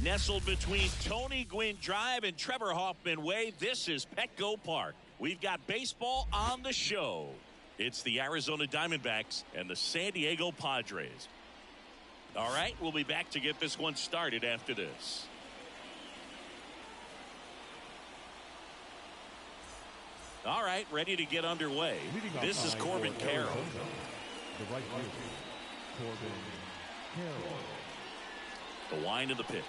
Nestled between Tony Gwynn Drive and Trevor Hoffman Way, this is Petco Park. We've got baseball on the show. It's the Arizona Diamondbacks and the San Diego Padres. All right, we'll be back to get this one started after this. All right, ready to get underway. This is Corbin Carroll. The right fielder, Corbin Carroll. The wind of the pitch.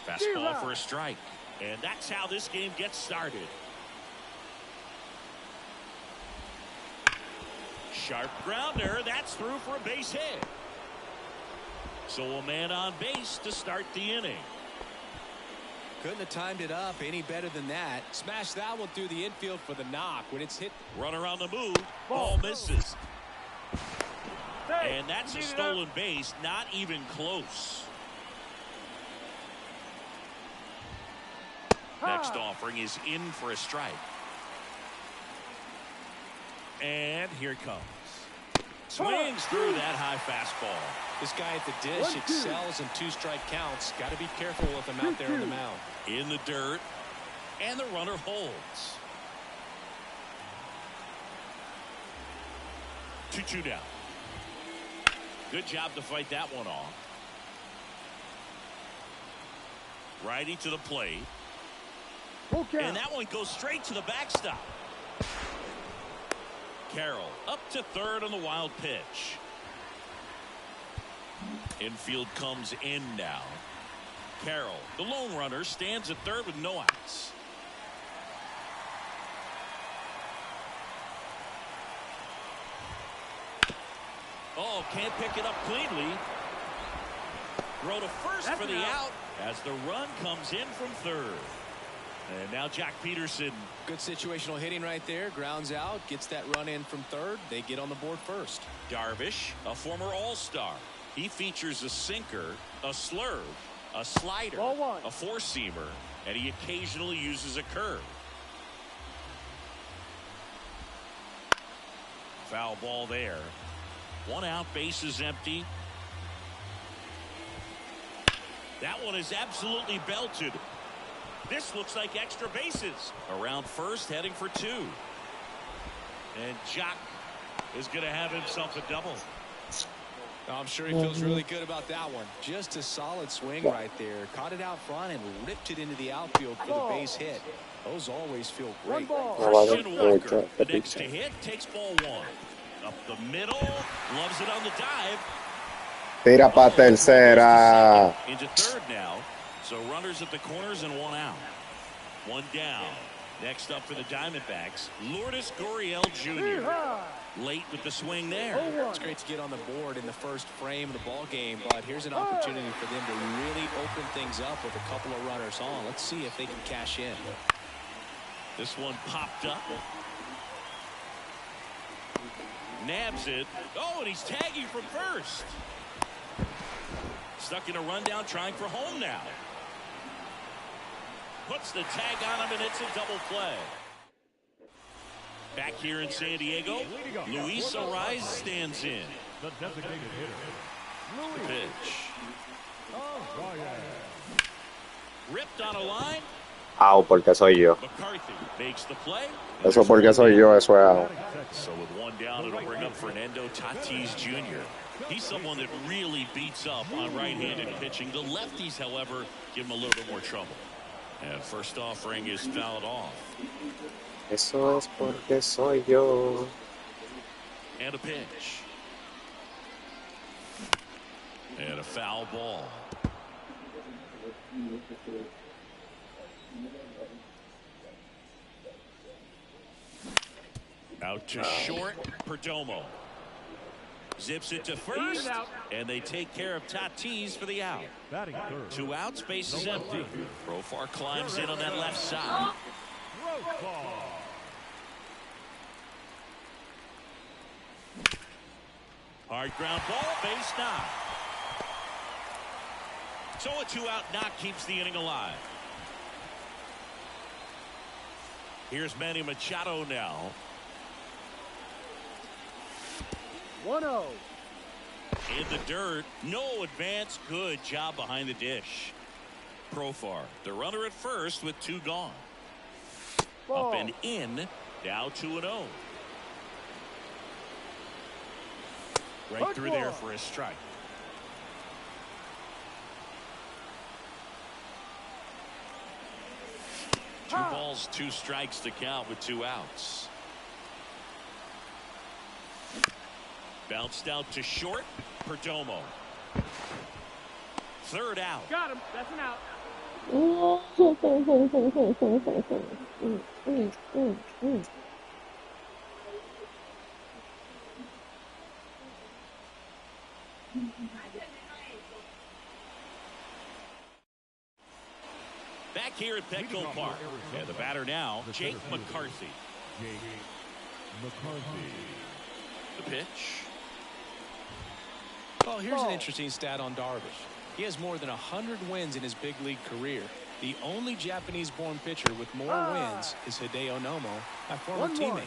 Fastball for a strike. And that's how this game gets started. Sharp grounder. That's through for a base hit. So a man on base to start the inning. Couldn't have timed it up any better than that. Smash that one through the infield for the knock. When it's hit. Runner on the move. Ball misses. And that's a stolen base. Not even close. Next offering is in for a strike. And here it comes. Swings through that high fastball. This guy at the dish excels in 2-strike counts. Got to be careful with him out there on the mound. In the dirt. And the runner holds. 2-2 down. Good job to fight that one off. Righty to the plate. And that one goes straight to the backstop. Carroll up to third on the wild pitch. Infield comes in now. Carroll, the lone runner, stands at third with no outs. Oh, can't pick it up cleanly. Throw to first for the out as the run comes in from third. And now Jack Peterson. Good situational hitting right there. Grounds out, gets that run in from third. They get on the board first. Darvish, a former all-star. He features a sinker, a slurve, a slider, a four-seamer, and he occasionally uses a curve. Foul ball there. 1 out, base is empty. That one is absolutely belted. This looks like extra bases. Around first, heading for 2. And Jock is going to have himself a double. I'm sure he feels really good about that one. Just a solid swing right there. Caught it out front and ripped it into the outfield for the base hit. Those always feel great. Christian Walker, the next to hit, takes ball 1. Up the middle, loves it on the dive. Tira para tercera. Into third now. So runners at the corners and 1 out. 1 down. Next up for the Diamondbacks, Lourdes Gurriel Jr. Late with the swing there. It's great to get on the board in the first frame of the ball game, but here's an opportunity for them to really open things up with a couple of runners on. Let's see if they can cash in. This one popped up. Nabs it. Oh, and he's tagging from first. Stuck in a rundown, trying for home now. Puts the tag on him, and it's a double play. Back here in San Diego, Luis Arraez stands in. The designated hitter. The pitch. Ripped on a line. Au, porque soy yo. McCarthy makes the play. Eso porque soy yo, eso es au. So with 1 down, it'll bring up Fernando Tatis Jr. He's someone that really beats up on right-handed pitching. The lefties, however, give him a little bit more trouble. And first offering is fouled off. Eso es porque soy yo. And a pitch. And a foul ball. Out to short, Perdomo. Zips it to first, and they take care of Tatis for the out. 2 outs, base is empty. Profar climbs in on that left side. Hard ground ball, base knock. So a 2-out knock keeps the inning alive. Here's Manny Machado now. 1-0. In the dirt. No advance. Good job behind the dish. Profar, the runner at first with 2 gone. Ball. Up and in. Now 2-0. Right through there for a strike. 2 balls, 2 strikes to count with 2 outs. Bounced out to short. Perdomo. 3rd out. Got him. That's an out. Back here at Petco Park. And the batter now, Jake McCarthy. Jake McCarthy. The pitch. Well, here's an interesting stat on Darvish. He has more than 100 wins in his big league career. The only Japanese-born pitcher with more wins is Hideo Nomo, my former teammate.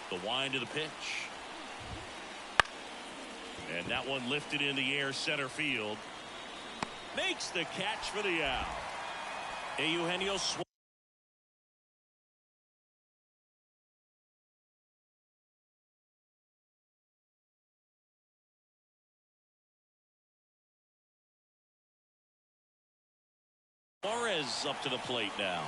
The wind of the pitch. And that one lifted in the air center field. Makes the catch for the out. Eugenio Suarez up to the plate now.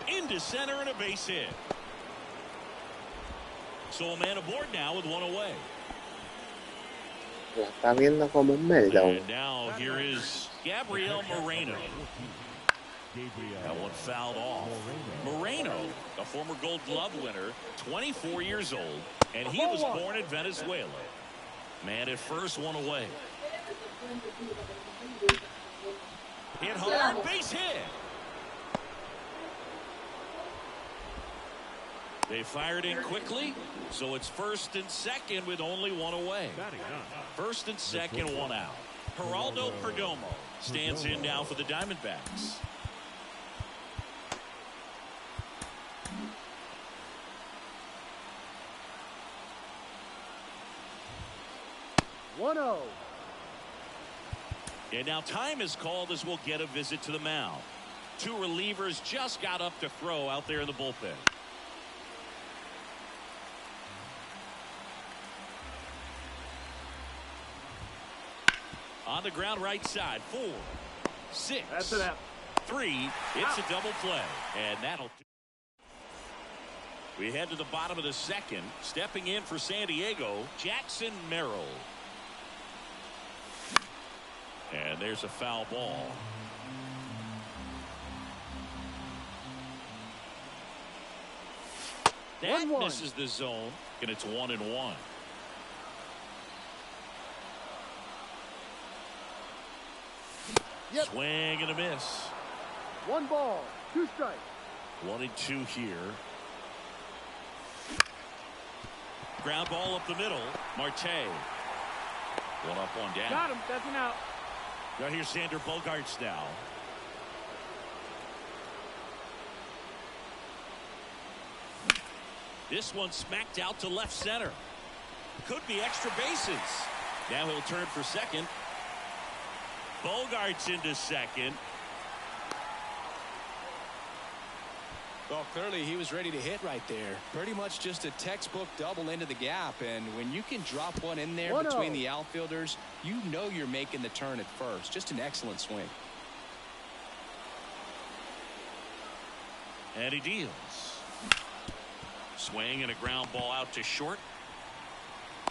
Into center and a base hit. So a man aboard now with 1 away. La está viendo como un meltdown. And now here is Gabriel Moreno. That one fouled off. Moreno, a former Gold Glove winner, 24 years old, and he was born in Venezuela. Man at first, 1 away. Hit hard, base hit. They fired in quickly, so it's 1st and 2nd with only 1 away. 1st and 2nd, 1 out. Geraldo Perdomo stands in now for the Diamondbacks. And now time is called as we'll get a visit to the mound. 2 relievers just got up to throw out there in the bullpen. On the ground right side. 4, 6, That's it. 3. It's a double play. And that'll do. We head to the bottom of the 2nd. Stepping in for San Diego, Jackson Merrill. And there's a foul ball. That misses the zone, and it's 1-1. Swing and a miss. 1 ball, 2 strikes. 1-2 here. Ground ball up the middle. Marte. 1 up, 1 down. Got him. That's an out. Right here's Sander Bogarts now. This one smacked out to left center. Could be extra bases. Now he'll turn for 2nd. Bogarts into 2nd. Well, clearly he was ready to hit right there. Pretty much just a textbook double into the gap. And when you can drop one in there between the outfielders, you know you're making the turn at first. Just an excellent swing. And he deals. Swing and a ground ball out to short.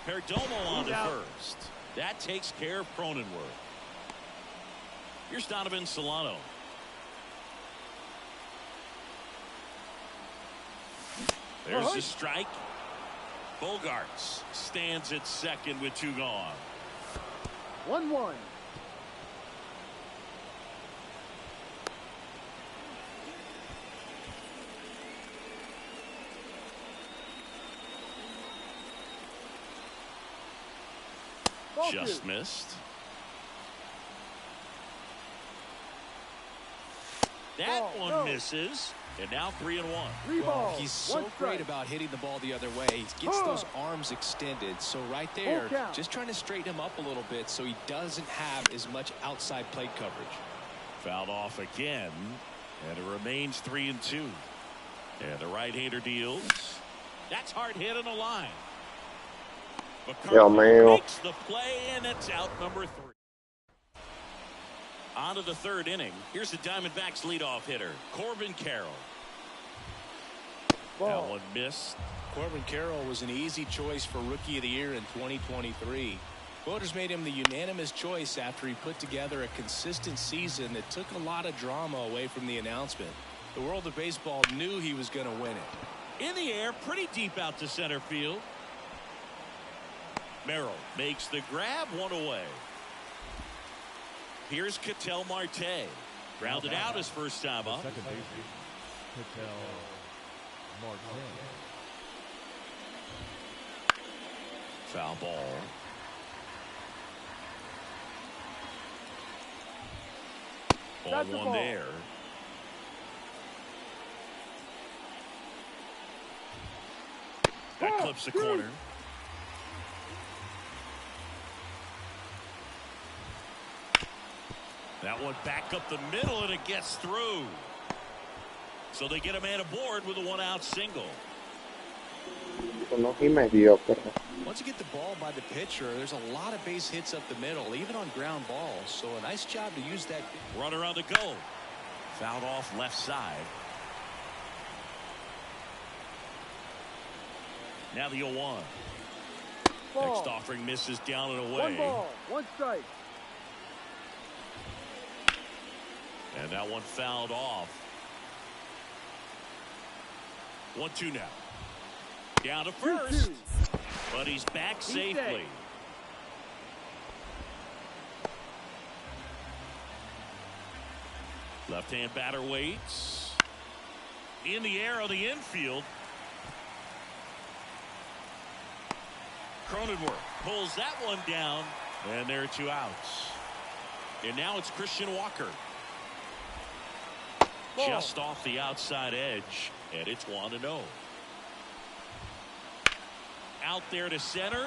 Perdomo on to first. That takes care of Cronenworth. Here's Donovan Solano. There's the strike. Bogarts stands at 2nd with 2 gone. 1-1. Just missed. That one misses. And now 3-1. Well, he's so great about hitting the ball the other way. He gets those arms extended. So right there, just trying to straighten him up a little bit so he doesn't have as much outside plate coverage. Fouled off again, and it remains 3-2. And the right-hander deals. That's hard hit on the line. McCarthy makes the play, and it's out number 3. On to the third inning. Here's the Diamondbacks leadoff hitter, Corbin Carroll. That one missed. Corbin Carroll was an easy choice for Rookie of the Year in 2023. Voters made him the unanimous choice after he put together a consistent season that took a lot of drama away from the announcement. The world of baseball knew he was going to win it. In the air, pretty deep out to center field. Merrill makes the grab, one away. Here's Ketel Marte. Grounded out his first time up. Second baseman, Ketel Marte. Foul ball. Ball one there. That clips the corner. That one back up the middle, and it gets through. So they get a man aboard with a one-out single. Uno y medio, pero Once you get the ball by the pitcher, there's a lot of base hits up the middle, even on ground balls. So a nice job to use that. Runner on the go. Fouled off left side. Now the 0-1. Next offering misses down and away. 1 ball, 1 strike. And that one fouled off. 1-2 now. Down to first. But he's back safely. Left-hand batter waits. In the air on the infield. Cronenworth pulls that one down. And there are 2 outs. And now it's Christian Walker. Just off the outside edge, and it's 1-0. Out there to center.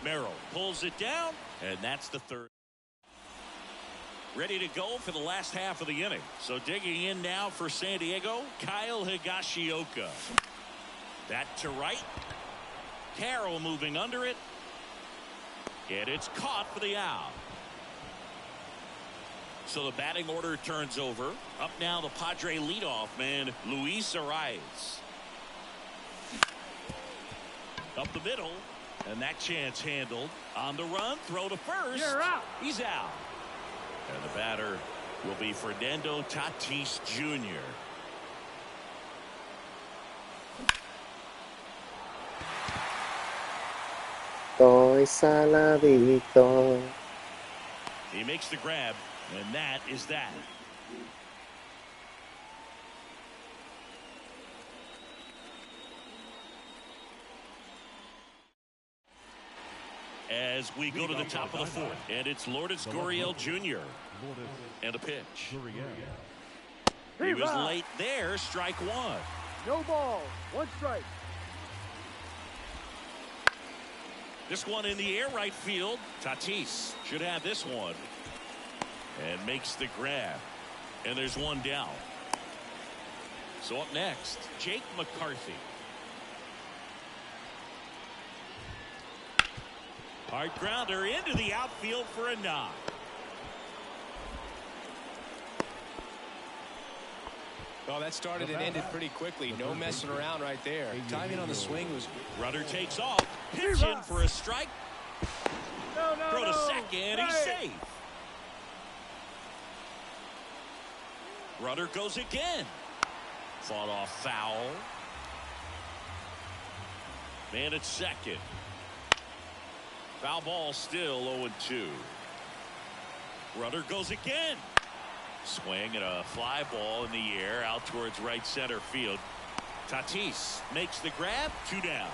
Merrill pulls it down, and that's the third. Ready to go for the last half of the inning. So digging in now for San Diego, Kyle Higashioka. That to right. Carroll moving under it. And it's caught for the out. So the batting order turns over. Up now the Padre leadoff man, Luis Arias. Up the middle. And that chance handled. On the run, throw to first. You're out. He's out. And the batter will be Fernando Tatis Jr. estoy saladito. He makes the grab, and that is that. As we go to the top of the fourth, and it's Lourdes Gurriel Jr. and a pitch. He was late there, strike one. No ball, 1 strike. This one in the air right field. Tatis should have this one. And makes the grab. And there's one down. So up next, Jake McCarthy. Hard grounder into the outfield for a knock. Well, that started and ended pretty quickly. No messing around right there. Timing on the swing was good. Runner takes off. Pitch in for a strike. Throw to second. He's safe. Runner goes again. Fought off foul. Man at second. Foul ball still 0-2. Runner goes again. Swing and a fly ball in the air out towards right center field. Tatis makes the grab. 2 down.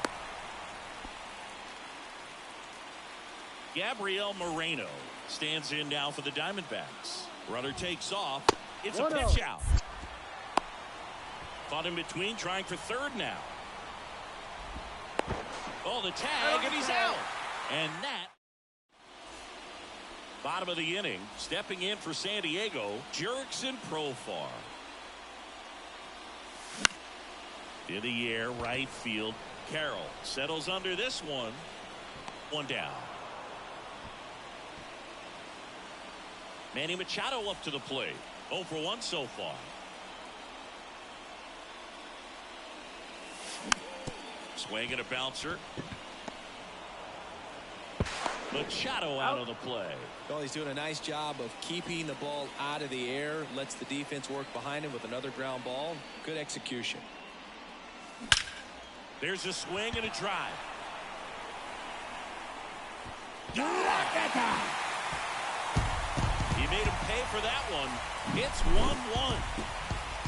Gabriel Moreno stands in now for the Diamondbacks. Runner takes off. It's a pitch out. Caught in between, trying for third now. Oh, the tag, and he's out. And that. Bottom of the inning, stepping in for San Diego, Jurickson Profar. In the air, right field. Carroll settles under this one. One down. Manny Machado up to the plate. 0 for 1 so far. Swing and a bouncer. Machado out of the play. Well, he's doing a nice job of keeping the ball out of the air. Lets the defense work behind him with another ground ball. Good execution. There's a swing and a drive. He made him pay for that one. It's 1-1.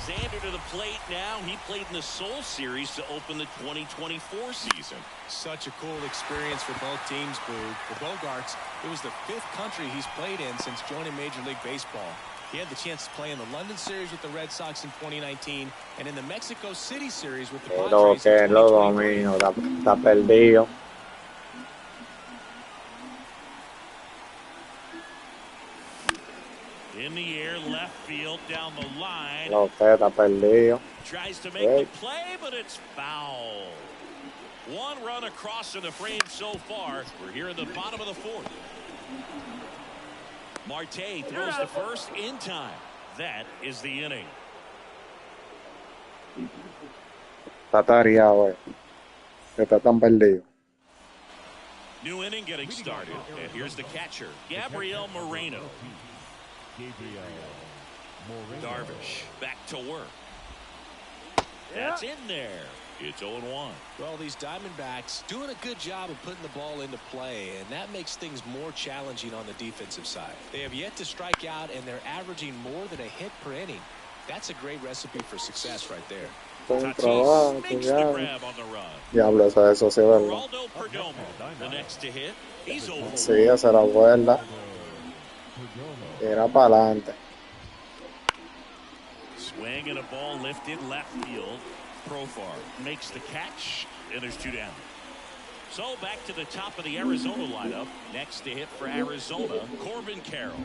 Xander to the plate now. He played in the Seoul Series to open the 2024 season. Such a cool experience for both teams, Boo. For Bogarts, it was the 5th country he's played in since joining Major League Baseball. He had the chance to play in the London Series with the Red Sox in 2019 and in the Mexico City Series with the Padres in 2023. Está perdido. In the air, left field, down the line. No, usted está perdido. Tries to make the play, but it's foul. One run across in the frame so far. We're here in the bottom of the 4th. Marte throws the first in time. That is the inning. Está tareado, está tan perdido. New inning getting started. And here's the catcher, Gabriel Moreno. Darvish back to work. That's in there. It's 0-1. Well, these Diamondbacks doing a good job of putting the ball into play, and that makes things more challenging on the defensive side. They have yet to strike out, and they're averaging more than a hit per inning. That's a great recipe for success right there. Trabajo, makes the grab on the run. Diablo, eso sí es verdad. Geraldo Perdomo, the next to hit. He's over. Sí, esa era buena. Era para adelante. Swing and a ball lifted left field. Profar makes the catch, and there's 2 down. So back to the top of the Arizona lineup. Next to hit for Arizona, Corbin Carroll.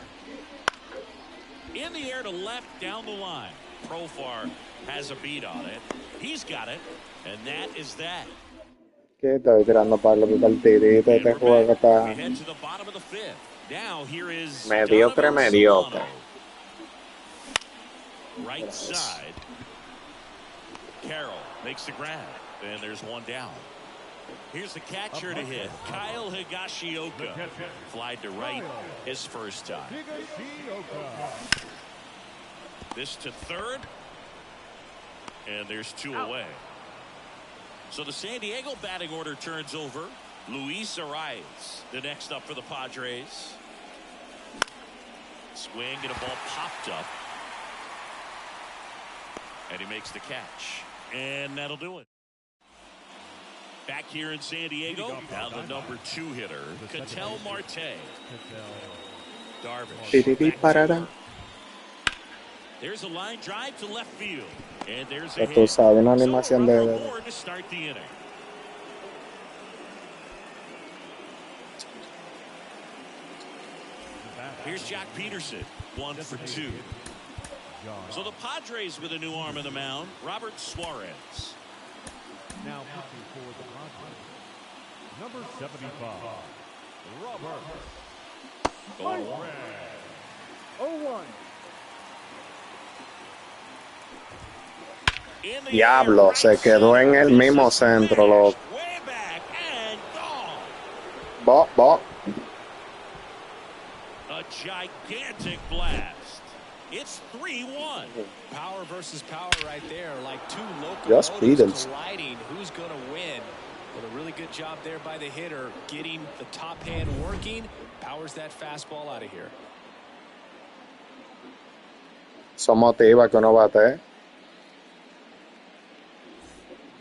In the air to left down the line. Profar has a beat on it. He's got it, and that is that. Que estoy tirando para los partiditos. Este juego está We head to the bottom of the 5th. Now here is mediocre, Donovan mediocre. Solano. Right side. Carroll makes the grab, and there's 1 down. Here's the catcher to hit, Kyle Higashioka. Flied to right his first time. This to third, and there's 2 away. So the San Diego batting order turns over. Luis Arias, the next up for the Padres. Swing and a ball popped up. And he makes the catch. And that'll do it. Back here in San Diego, now the number 2 hitter, Ketel Marte. Darvish. There's a line drive to left field. And there's a hit. Tú sabes, una animación de To start the inning. Here's Jack Peterson, 1 for 2. So the Padres with a new arm in the mound, Robert Suarez. Now pitching for the Padres, number 75, Robert Suarez. 0-1. Diablo, se quedó en el mismo centro, loco. Bo. A gigantic blast. It's 3-1. Power versus power right there, like 2 Just locomotives colliding. Who's going to win? But a really good job there by the hitter, getting the top hand working. Powers that fastball out of here. Eso motiva que uno bate.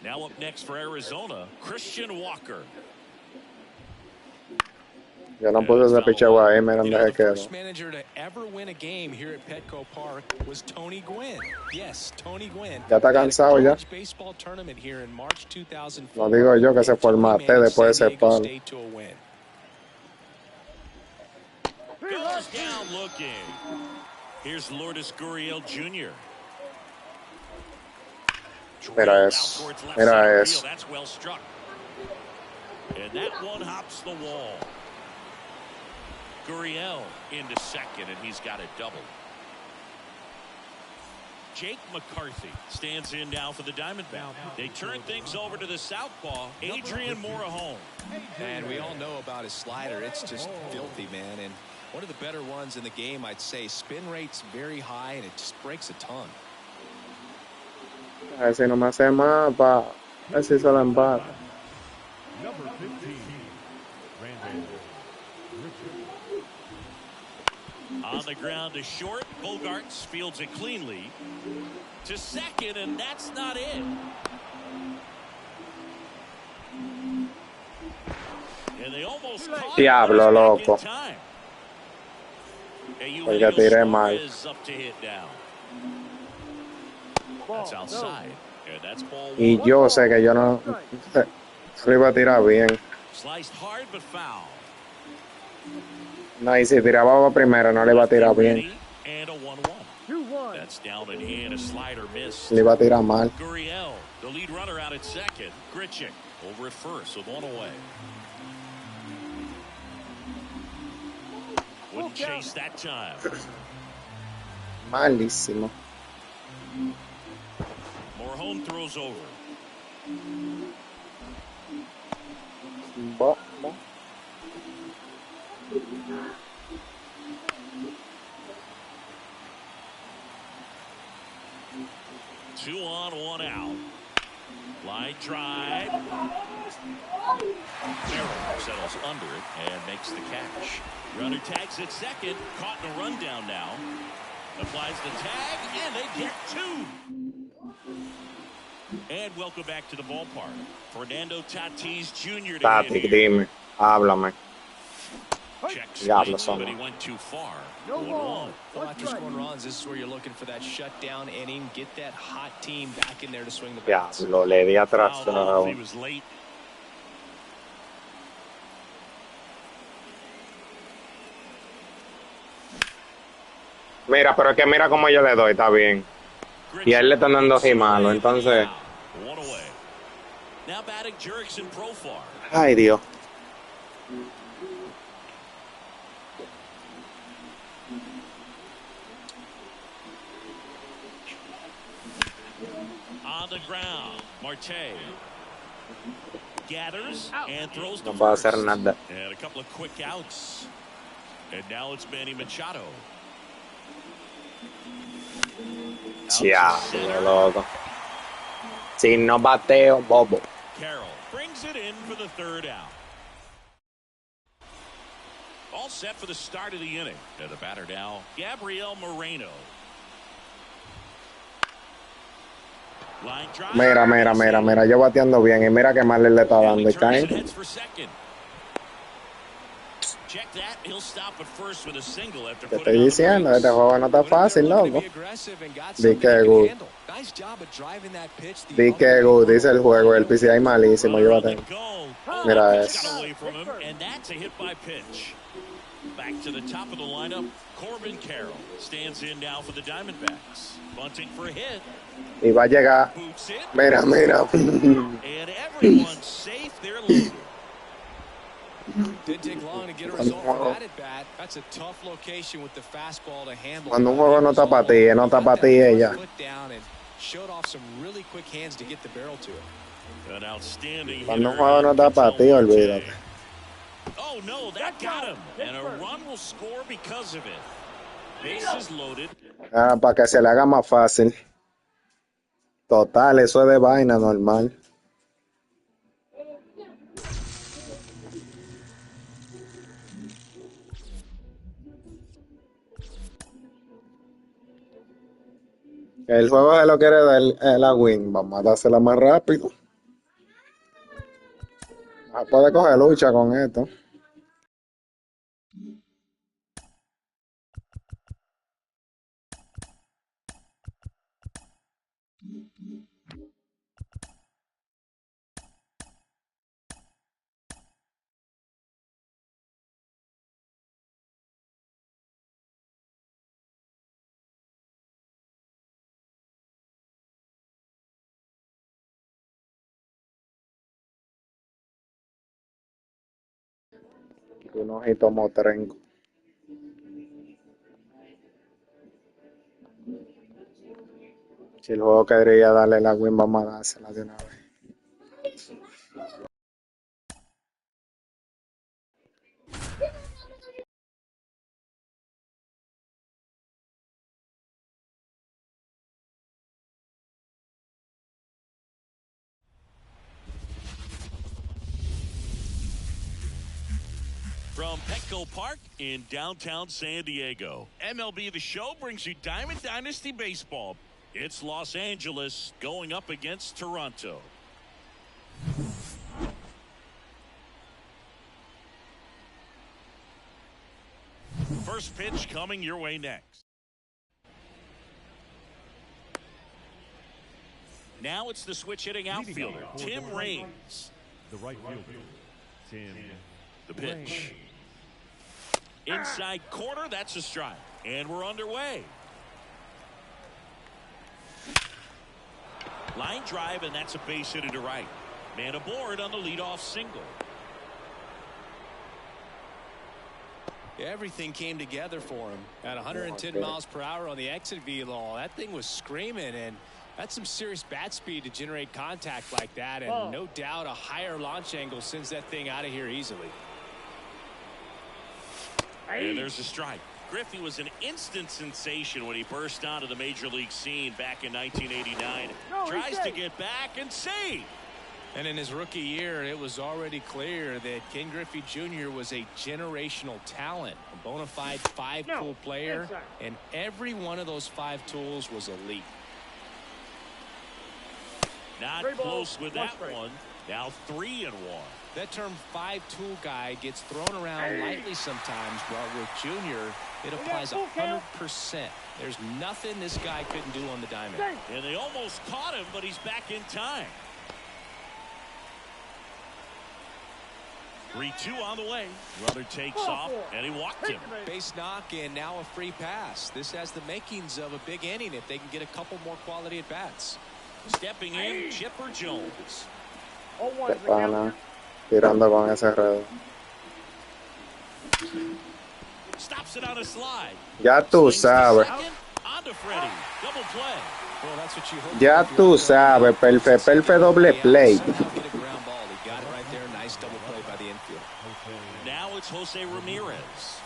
Now up next for Arizona, Christian Walker. Yo no puse ese picheo ahí, mira dónde se quedó. The first manager to ever win a game here at Petco Park was Tony Gwynn. Yes, Tony Gwynn. Ya está cansado ya. Baseball tournament here in March 2004. No digo yo que se formate después de ese palo. Goes down looking. Here's Lourdes Gurriel Jr. Mira eso. Mira eso. That's well struck. And that one hops the wall. Gurriel into second, and he's got a double. Jake McCarthy stands in now for the Diamondbacks. They turn things over to the southpaw, Adrian Morejon. And we all know about his slider. It's just filthy, man. And one of the better ones in the game, I'd say. Spin rate's very high, and it just breaks a ton. A ver si no me hace más, pa. A ver si se la embata. Number 15, Brandon Richard. On the ground to short. Bogarts fields it cleanly to second, and that's not it. And they almost caught Diablo, it loco. in time. Porque tiré mal. Up to hit down. That's outside. And that's ball Y one. yo sé que yo no lo iba a tirar bien. Sliced hard but foul. No, y si tiraba para primero no le iba a tirar bien. And a 1-1. 2-1. That's down in hand. A slider missed. Le iba a tirar mal. Gurriel, the lead runner out at second. Grichuk over at first with one away. Wouldn't chase that time. Malísimo. Morejon throws over. Bo, bo. Two on, one out. Line drive. Merrill settles under it and makes the catch. Runner tags at second. Caught in a rundown now. Applies the tag, and they get two. And welcome back to the ballpark. Fernando Tatis Jr. to Tati, hit here. dime. Háblame. Checks Diablo, late, son. but he went too far. No 1-1. ball. Well, after scoring runs, this is where you're looking for that shutdown inning. Get that hot team back in there to swing the bats. Diablo, le di atrás. Fouled off. He was late. Mira, pero es que mira cómo yo le doy, está bien. Y a él le están dando malo, entonces. One away. Now batting Jurickson Profar. Ay, Dios. On the ground, Marte gathers and throws No the puedo first. hacer nada. And a couple of quick outs. And now it's Manny Machado. Diablo, loco. Si no bateo, bobo. Carroll brings it in for the third out. All set for the start of the inning. And the batter now, Gabriel Moreno. Line drive. Mira, mira, mira, mira. Yo bateando bien. Y mira que mal le está dando. Y cae. Heads for second. Check that. He'll stop at first with a single after Te putting estoy on the diciendo, brakes. este juego no está fácil, loco. Di que good. Nice job of driving that pitch. Di que good, dice el juego. El PCI malísimo. Yo Runner on bateo. the go. Oh, Mira that pitch eso. got away from him, and that's a hit by pitch. Back to the top of the lineup, Corbin Carroll stands in now for the Diamondbacks. Bunting for a hit. Y va a llegar. Boots it. Mira, mira. And everyone's safe. They're loaded. Didn't take long to get a result from that at bat. That's a tough location with the fastball to handle. Cuando un juego no está para ti, no está para ti ella. Foot down and showed off some really quick hands to get the barrel to it. An outstanding Cuando un hitter, juego no está para ti, Marte. olvídate. Oh no, that got him. And a run will score because of it. Bases loaded. Ah, para que se le haga más fácil. Total, eso es de vaina normal. El juego se lo quiere dar la win. Vamos a dársela más rápido. Puede coger lucha con esto. Un ojito motrenco. Si el juego quería darle la win, vamos a dársela de una vez. From Petco Park in downtown San Diego, MLB The Show brings you Diamond Dynasty Baseball. It's Los Angeles going up against Toronto. First pitch coming your way next. Now it's the switch hitting outfielder, Tim Raines. The right fielder, Tim. The pitch. Inside corner, that's a strike. And we're underway. Line drive, and that's a base hit to right. Man aboard on the leadoff single. Everything came together for him at 110 miles per hour on the exit velo. That thing was screaming, and that's some serious bat speed to generate contact like that. And no doubt a higher launch angle sends that thing out of here easily. And there's a strike. Griffey was an instant sensation when he burst onto the major league scene back in 1989. Tries to get back and save. And in his rookie year, it was already clear that Ken Griffey Jr. was a generational talent, a bona fide five-tool player, and every one of those 5 tools was elite. Not close with that one. Now 3-1. That term 5-tool guy gets thrown around lightly sometimes, but with Junior, it applies 100%. There's nothing this guy couldn't do on the diamond. And they almost caught him, but he's back in time. 3-2 on the way. Runner takes off, and he walked him. Base knock, and now a free pass. This has the makings of a big inning if they can get a couple more quality at-bats. Stepping in, Chipper Jones. De pana, tirando con ese redo. Stops it on a slide. Ya tú sabes. Ya tú sabes, Perfe doble play. Now it's Jose Ramirez.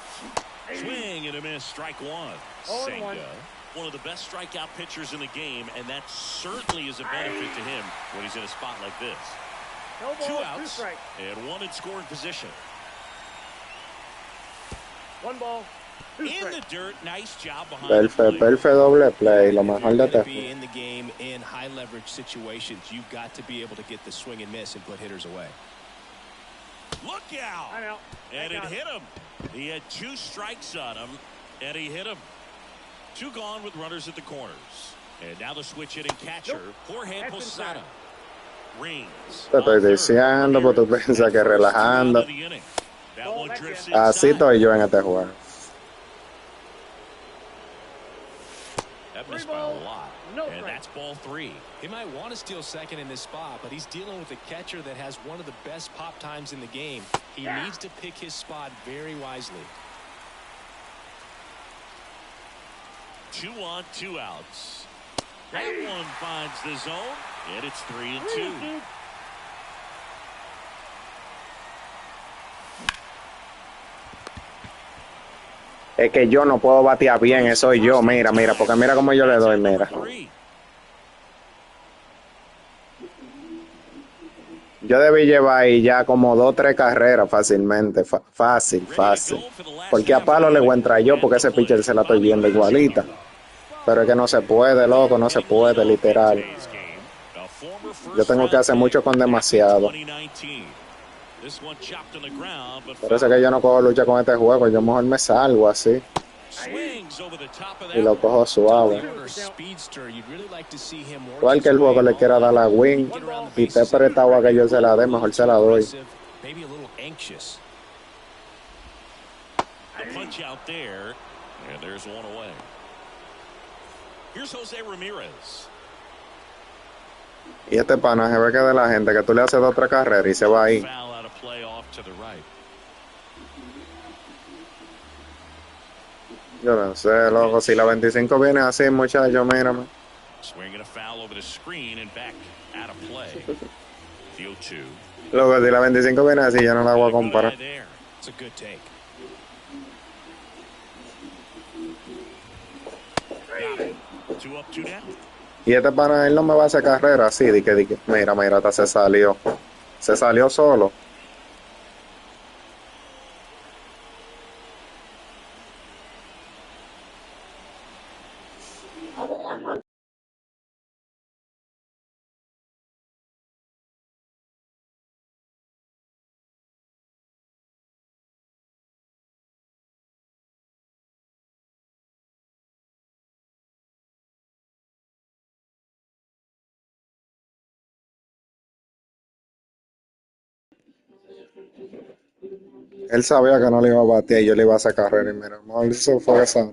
Swing and a miss, strike one. Senga, one of the best strikeout pitchers in the game, and that certainly is a benefit to him when he's in a spot like this. 2 outs and 1 in scoring position. 1 ball. In the dirt, nice job behind Perfe doble play, lo mejor de to be in the game in high leverage situations. You've got to be able to get the swing and miss and put hitters away. Look out! And it hit him. He had 2 strikes on him, and he hit him. 2 gone with runners at the corners. And now the switch hitting catcher, Jorge Posada. Rings. Te estoy diciendo, pues tú piensas que relajando. Así estoy yo en este juego. That missed by a lot. And that's ball 3. He might want to steal second in this spot, but he's dealing with a catcher that has one of the best pop times in the game. He needs to pick his spot very wisely. 2 on, 2 outs. That one finds the zone, and it's 3-2. Es que yo no puedo batear bien, eso soy yo, mira, porque mira cómo yo le doy, mira. Yo debí llevar ahí ya como 2 o 3 carreras fácilmente, fácil. Porque a palo le voy a entrar yo, porque ese pitcher se la estoy viendo igualita. Pero es que no se puede, loco, no se puede, literal. Yo tengo que hacer mucho con demasiado. Por eso es que yo no cojo lucha con este juego, yo mejor me salgo así. Y lo cojo suave. Cualquier juego le quiera dar la win y te prestado a que yo se la dé, mejor se la doy. Y este pana se ve que de la gente que tú le haces 2 o 3 carreras y se va ahí. Yo no sé, loco. Si la 25 viene así, muchacho, mírame. Swinging a foul over the screen and back out of play. The 0-2. Loco, si la 25 viene así, yo no la voy a comparar. It's a good take. Two up, two down. Y este pana, él no me va a hacer carrera así, di que. Mira, hasta se salió. Se salió solo. Él sabía que no le iba a batear y yo le iba a hacer carrera. Y mira, no, eso fue esa.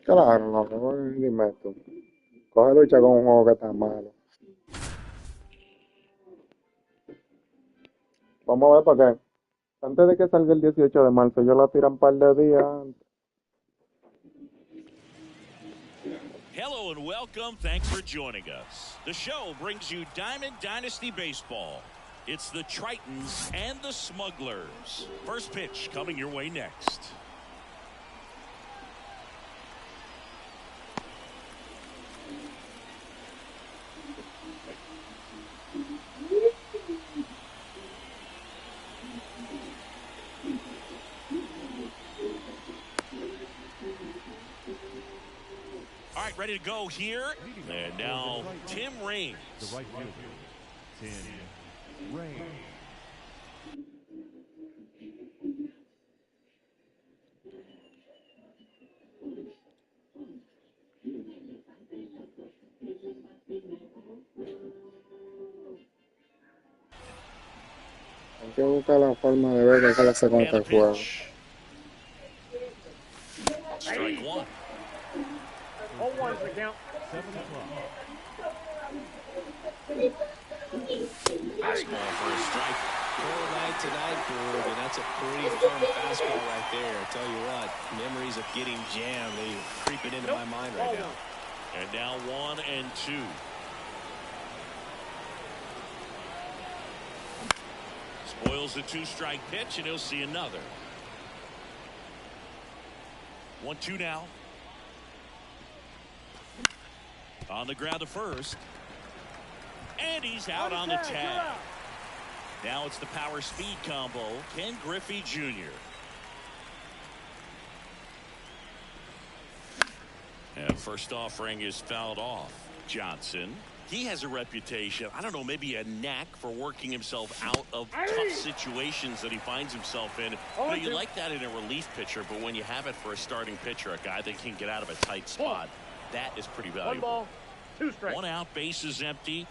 Claro, no, dime tú. Coge lucha con un juego que está malo. Vamos a ver para qué. Antes de que salga el 18 de marzo, yo la tiro un par de días antes. Hello and welcome. Thanks for joining us. The show brings you Diamond Dynasty Baseball. It's the Tritons and the Smugglers. First pitch coming your way next. All right, ready to go here. And now Tim Raines. The right fielder, Tim Raines. Hay que buscar la forma de ver qué le hace con este juego. Strike one. 0-1's the count. 7 o'clock. Fastball for a strike. Cold night tonight, Bird, and that's a pretty firm fastball right there. I tell you what, memories of getting jammed, they creeping into my mind right now. And now 1-2. Spoils the two-strike pitch, and he'll see another. 1-2 now. On the ground to first. And he's out on the tag. Now it's the power speed combo. Ken Griffey Jr. And first offering is fouled off. Johnson. He has a reputation, I don't know, maybe a knack for working himself out of tough situations that he finds himself in. You like that in a relief pitcher, but when you have it for a starting pitcher, a guy that can get out of a tight spot, that is pretty valuable. 1 ball, 2 strikes. 1 out, bases empty.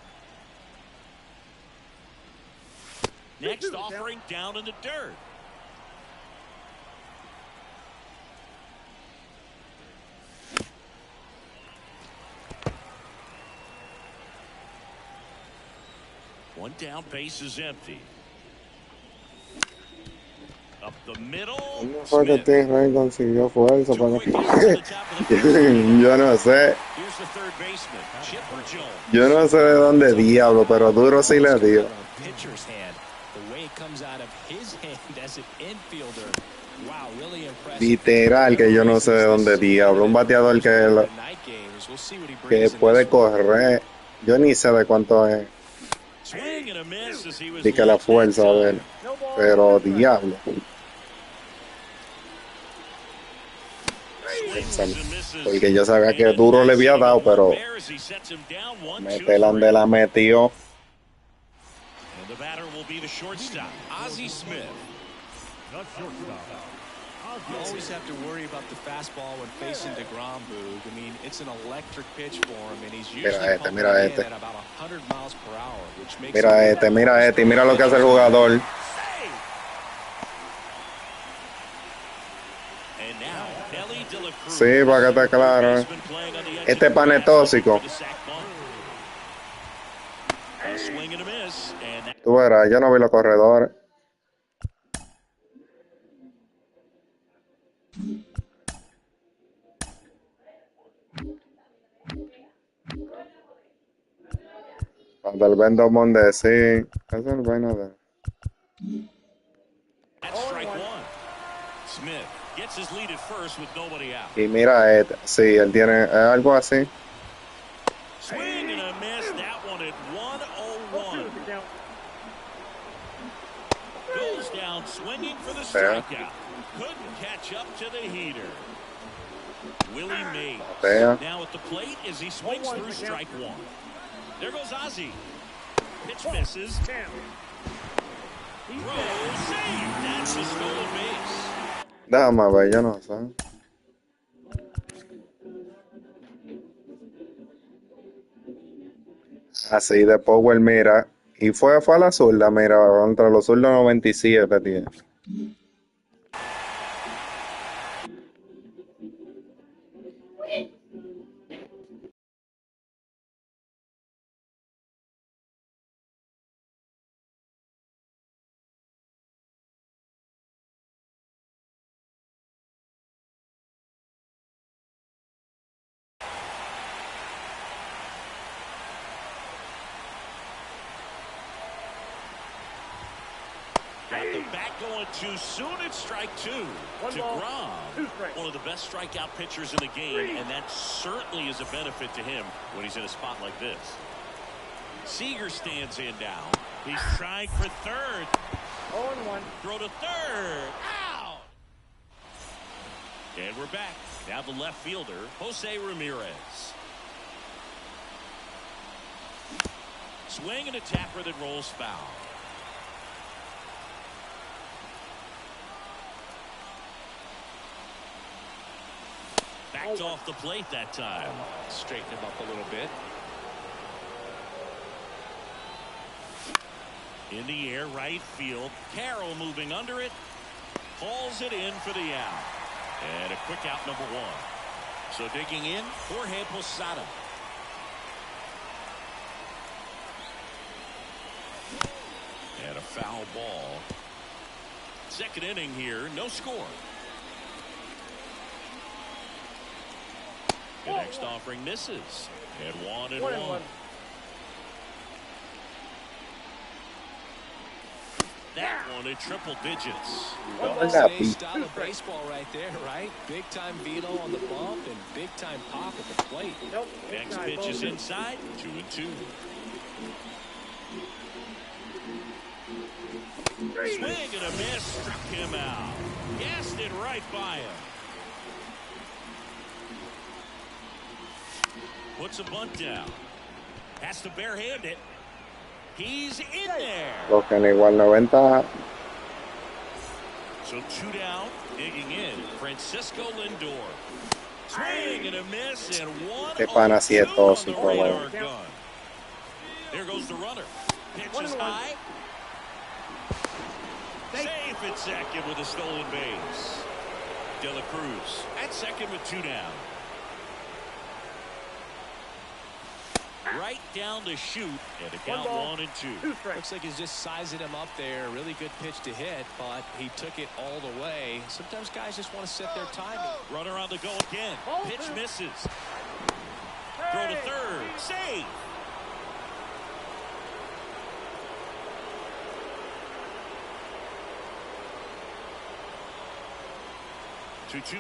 Next offering down in the dirt. One down, base is empty. Up the middle. ¿Cómo fue que Tim Raines consiguió fuerza para que... Yo no sé. Here's the third baseman, Chipper Jones. Yo no sé de dónde diablo, pero duro sí le dio. Pitcher's hand, the way it comes out of his hand as an infielder. Wow, really impressive. Literal que yo no sé de dónde diablo. Un bateador que puede correr. Yo ni sé de cuánto es. Y que la fuerza de él. Pero diablo. Porque yo sabía que duro le había dado, pero Metelan de la metió. And the batter will be the shortstop, Ozzie Smith. The shortstop. You always have to worry about the fastball when facing DeGrom, Boog. I mean, it's an electric pitch for him, and he's usually pumping it in at about 100 miles per hour, which makes mira y mira lo que hace el jugador. Sí, para que esté claro. Este pan es tóxico. Tú verás, yo no vi los corredores. Cuando el vendo monde, sí. Es el vaina de... Y mira, sí, él tiene algo así. Swing and a miss. That one at 101. Goes down swinging for the strikeout. Couldn't catch up to the heater. Willie Mays now at the plate as he swings through strike one. There goes Ozzie. Pitch misses. Throw save. That's a stolen base. Déjame ver, yo no sé. Así de Power, mira. Y fue a la zurda, mira, contra los zurdos 97, tío. Got the bat going too soon. It's strike two. DeGrom, one of the best strikeout pitchers in the game, and that certainly is a benefit to him when he's in a spot like this. Seager stands in now. He's trying for third. 0-1. Throw to third. Out. And we're back. Now the left fielder, Jose Ramirez. Swing and a tapper that rolls foul. Backed off the plate that time. Straighten him up a little bit. In the air, right field. Carroll moving under it. Hauls it in for the out. And a quick out, number one. So digging in, Jorge Posada. And a foul ball. Second inning here, no score. The next offering misses. And 1-1. That one at triple digits. Today's style of baseball right there, right? Big time velo on the bump and big time pop at the plate. Next pitch is inside. 2-2. Swing and a miss. Struck him out. Gassed it right by him. Puts a bunt down. Has to barehand it. He's in there. Lo que igual 90. So two down, digging in. Francisco Lindor. Swing and a miss, and one. Qué pana si es tóxico, There goes the runner. Pitch is high. Safe at second with a stolen base. De La Cruz at second with two down. Right down to shoot, and a count 1-2. Looks like he's just sizing him up there. Really good pitch to hit, but he took it all the way. Sometimes guys just want to set their timing. Runner on the go again. Pitch misses. Throw to third. Save. Two.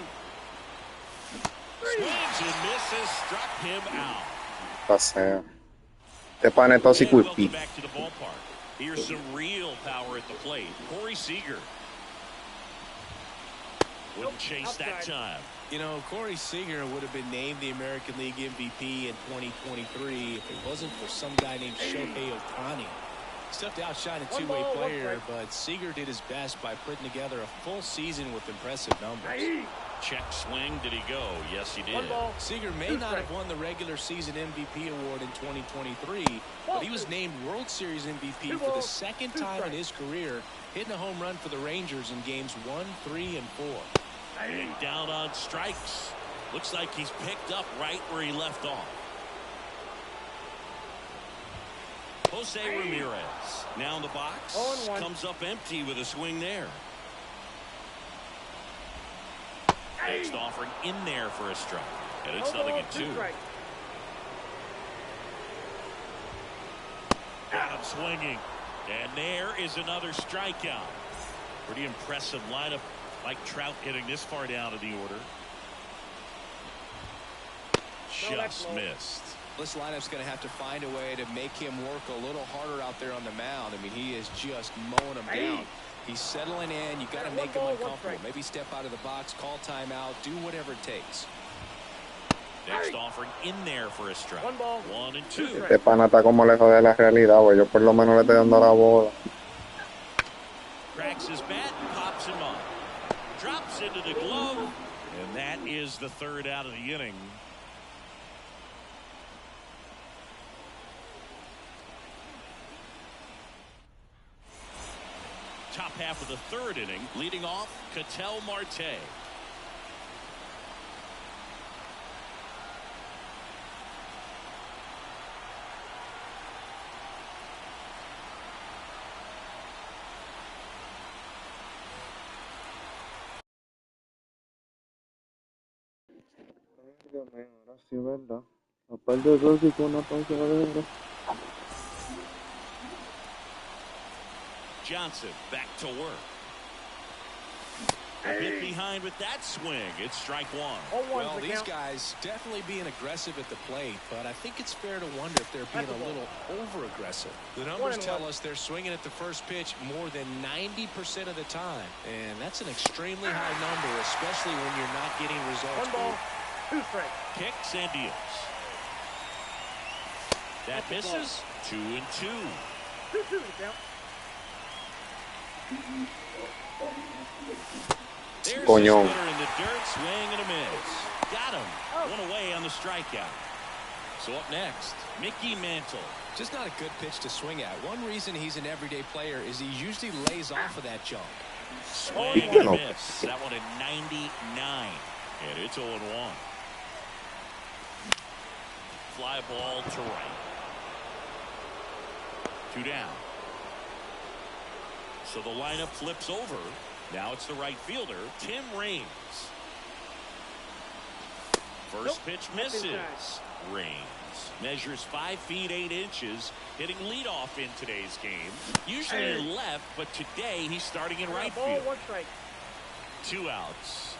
Swings and misses. Struck him out. Paseo. Este pan es tóxico y pico. Back to the ballpark. Here's some real power at the plate. Corey Seager. Wouldn't chase that time. You know, Corey Seager would have been named the American League MVP in 2023 if it wasn't for some guy named Shohei Ohtani. It's tough to outshine a two-way player, but Seager did his best by putting together a full season with impressive numbers. Check swing. Did he go? Yes, he did. Seager may not have won the regular season MVP award in 2023, but he was named World Series MVP for the second time in his career, hitting a home run for the Rangers in games 1, 3, and 4. And down on strikes. Looks like he's picked up right where he left off. Jose Ramirez now in the box. Comes up empty with a swing there. Next offering in there for a strike. And it's 0-2. Got him swinging. And there is another strikeout. Pretty impressive lineup. Like Trout getting this far down in the order. Just missed. This lineup's going to have to find a way to make him work a little harder out there on the mound. I mean, he is just mowing them down. He's settling in. You got to make him uncomfortable. Maybe step out of the box, call timeout, do whatever it takes. Next offering in there for a strike. 1-2. Este pana está como lejos de la realidad, güey. Yo por lo menos le estoy dando la bola. Cracks his bat, pops him up. Drops into the glove. And that is the third out of the inning. Top half of the third inning, leading off Ketel Marte. Ahora sí, ¿verdad? Aparte de eso, sí que una pausa. Johnson back to work. A bit behind with that swing. It's strike one. Well, these guys definitely being aggressive at the plate, but I think it's fair to wonder if they're being a little over-aggressive. The numbers tell us they're swinging at the first pitch more than 90% of the time, and that's an extremely high number, especially when you're not getting results. 2 strikes. Kicks and deals. That misses. 2-2. 2-2 count. There's a Coño. splitter in the dirt, swing and a miss. Got him. One away on the strikeout. So up next, Mickey Mantle. Just not a good pitch to swing at. One reason he's an everyday player is he usually lays off of that jump. Swing and a miss. That one at 99. And it's 0-1. Fly ball to right. 2 down. So the lineup flips over. Now it's the right fielder, Tim Raines. First pitch misses. Raines measures 5 feet 8 inches, hitting leadoff in today's game. Usually in left, but today he's starting in right field. 1 strike. 2 outs.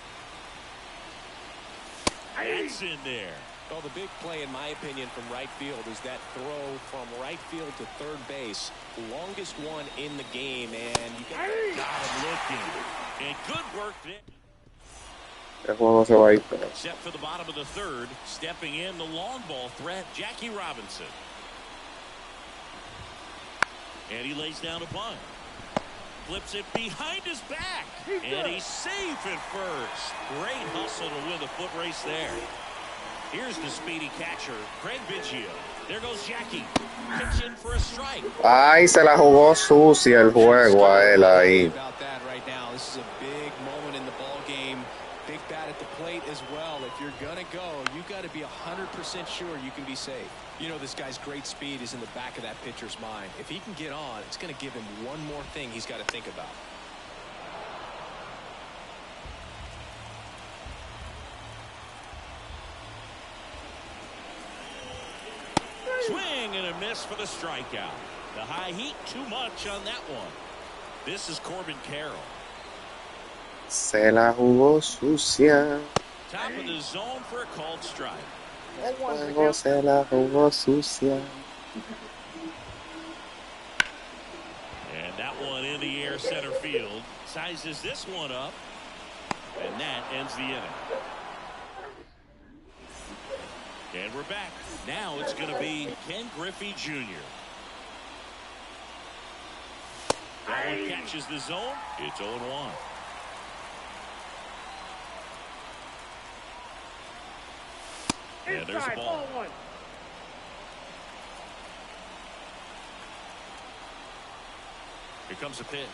That's in there. Well, the big play, in my opinion, from right field is that throw from right field to third base. Longest one in the game, and you got him looking. And good work there. El juego se va a ir. Set for the bottom of the third. Stepping in, the long ball threat, Jackie Robinson. And he lays down a bunt. Flips it behind his back. And he's safe at first. Great hustle to win the foot race there. Here's the speedy catcher, Craig Biggio. There goes Jackie. Pitch in for a strike. Ay, se la jugó sucia el juego a él ahí. About that right now. This is a big moment in the ball game. Big bat at the plate as well. If you're gonna go, you got to be 100% sure you can be safe. You know, this guy's great speed is in the back of that pitcher's mind. If he can get on, it's going to give him one more thing he's got to think about. Swing and a miss for the strikeout. The high heat, too much on that one. This is Corbin Carroll. Se la jugó sucia. Top of the zone for a called strike. Luego se la jugó sucia. And that one in the air center field. Sizes this one up. And that ends the inning. And we're back. Now it's going to be Ken Griffey Jr. Ball catches the zone. It's 0-1. And there's a ball. Ball 1. Here comes a pitch.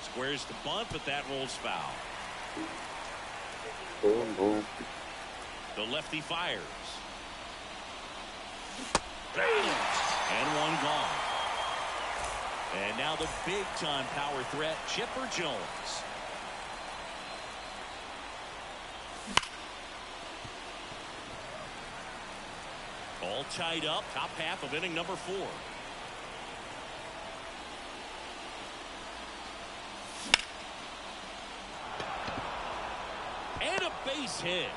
Squares the bunt, but that rolls foul. Boom, boom. The lefty fires. And one gone. And now the big-time power threat, Chipper Jones. All tied up, top half of inning number 4. And a base hit.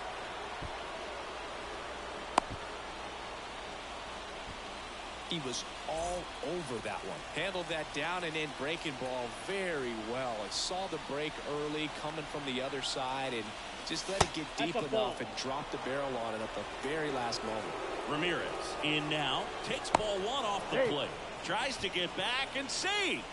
He was all over that one. Handled that down and in breaking ball very well. It saw the break early coming from the other side and just let it get deep enough and drop the barrel on it at the very last moment. Ramirez in now, takes ball 1 off the plate. Tries to get back and save.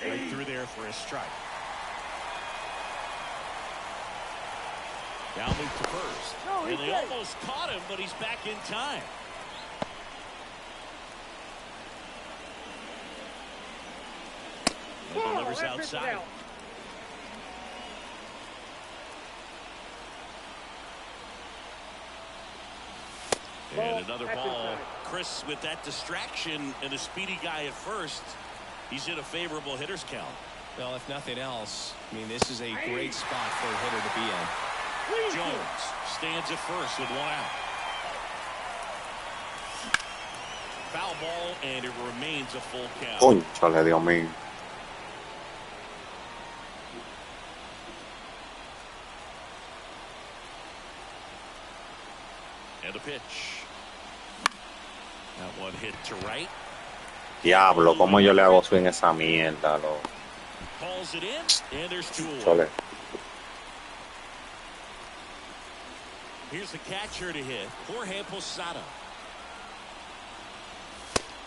Right through there for a strike. Now move to first. And they almost caught him, but he's back in time. And delivers outside. And another ball. Chris with that distraction and a speedy guy at first. He's in a favorable hitter's count. Well, if nothing else, I mean, this is a great spot for a hitter to be in. Jones stands at first with 1 out. Foul ball, and it remains a full count. Cónchale, Dios mío. And a pitch. That one hit to right. Diablo, cómo yo le hago swing esa mierda, lo. Calls it in, and there's 2 away. Chole. Here's the catcher to hit, Jorge Posada.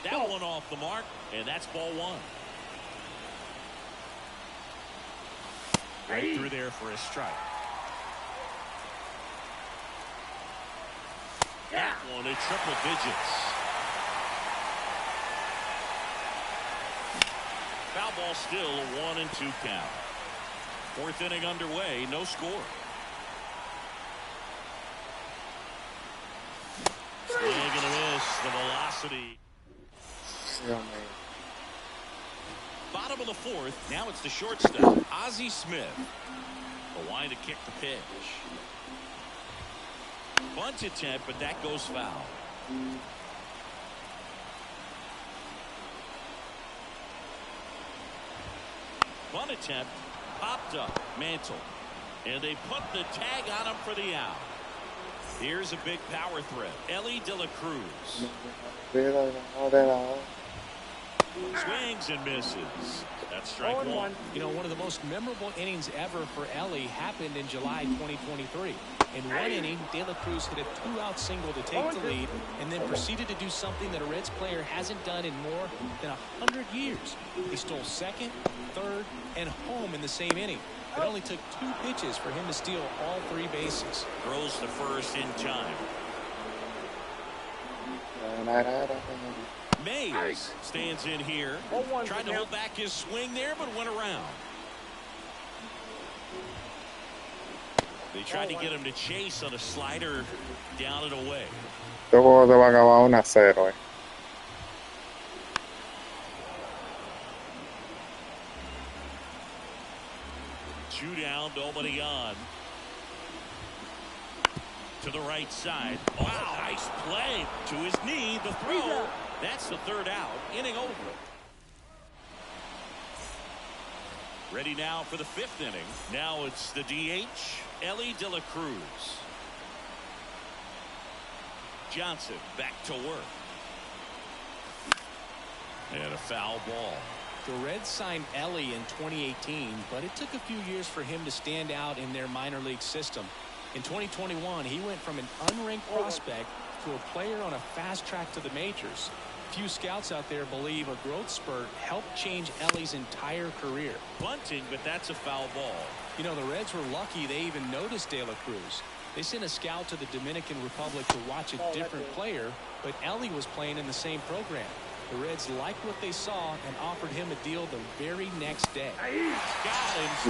That one off the mark, and that's ball 1. Right through there for a strike. That one at triple digits. Foul ball still a 1-2 count. 4th inning underway, no score. Swing and a miss, the velocity. Bottom of the 4th, now it's the shortstop, Ozzie Smith. A line to kick the pitch. Bunt attempt, but that goes foul. Bunt attempt, popped up, Mantle. And they put the tag on him for the out. Here's a big power threat, Ellie De La Cruz. Swings and misses. That's strike 1. You know, one of the most memorable innings ever for Ellie happened in July 2023. In one inning, De La Cruz hit a 2-out single to take the lead and then proceeded to do something that a Reds player hasn't done in more than 100 years. He stole second, third, and home in the same inning. It only took 2 pitches for him to steal all 3 bases. Throws to first in time. Mays stands in here. Tried to hold back his swing there, but went around. They tried to get him to chase on a slider down and away. Este juego se va a acabar 1-0. 2 down, nobody on. To the right side. Wow, nice play. To his knee, the throw. That's the 3rd out. Inning over. Ready now for the 5th inning. Now it's the DH, Ellie De La Cruz. Johnson back to work. And a foul ball. The Reds signed Ellie in 2018, but it took a few years for him to stand out in their minor league system. In 2021, he went from an unranked prospect to a player on a fast track to the majors. Few scouts out there believe a growth spurt helped change Ellie's entire career. Bunting, but that's a foul ball. You know, the Reds were lucky they even noticed De La Cruz. They sent a scout to the Dominican Republic to watch a different player, but Ellie was playing in the same program. The Reds liked what they saw and offered him a deal the very next day.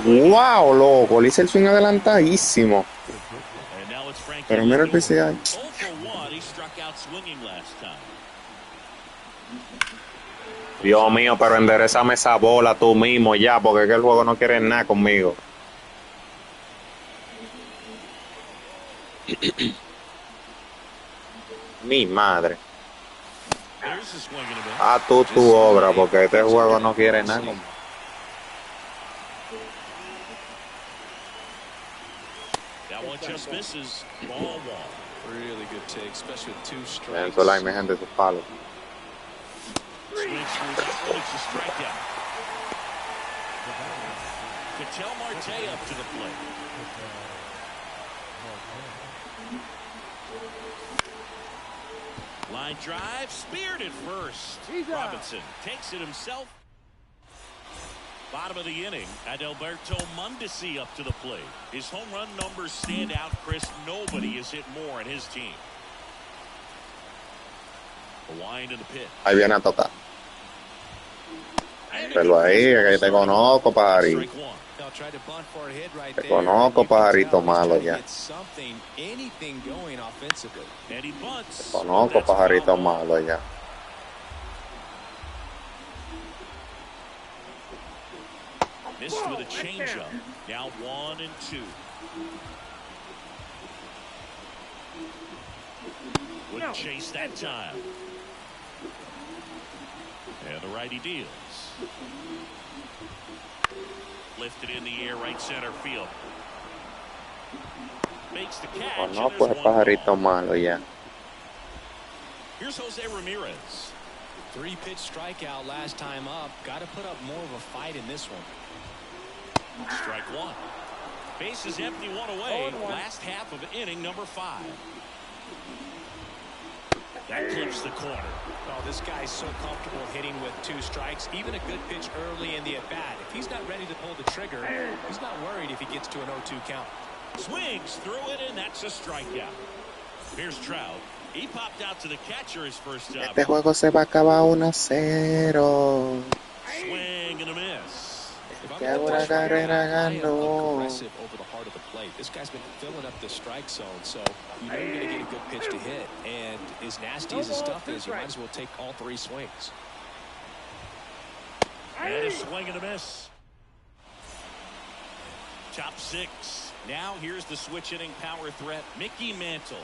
Wow, loco, le hice el swing adelantadísimo. Pero mira el PCI. Dios mío, pero enderezame esa bola tú mismo ya, porque es que el juego no quiere nada conmigo. Mi madre. A tu obra, porque este juego no quiere nada conmigo. Just misses. Ball. Really good take, especially with 2 strikes. Dentro la imagen de sus palos. Swings through that one. It's a strikeout. Ketel Marte up to the plate. Line drive, speared at first. Robinson takes it himself. Bottom of the inning, Adalberto Mondesi up to the plate. His home run numbers stand out, Chris. Nobody has hit more in his team. A wind in the pitch. Ahí viene a tocar. Pero ahí, que te conozco, pajarito. Te conozco, pajarito malo ya. Te conozco, pajarito malo ya. Missed with a changeup. Now 1-2. Wouldn't chase that time. And the righty deals. Lifted in the air, right center field. Makes the catch. Conozco el pajarito malo ya. Here's Jose Ramirez. 3-pitch strikeout last time up. Got to put up more of a fight in this one. Strike 1. Base is empty, 1 away. Last half of inning number 5. That clips the corner. Oh, this guy's so comfortable hitting with 2 strikes. Even a good pitch early in the at-bat. If he's not ready to pull the trigger, he's not worried if he gets to an 0-2 count. Swings through it, and that's a strikeout. Here's Trout. He popped out to the catcher his first time. Este juego se va a acabar 1-0. Swing and a miss. Que una carrera ganó. Over the heart of the plate. This guy's been filling up the strike zone, so you know you're going to get a good pitch to hit. And as nasty as his stuff is, you might as well take all 3 swings. And a swing and a miss. Top 6. Now here's the switch hitting power threat, Mickey Mantle.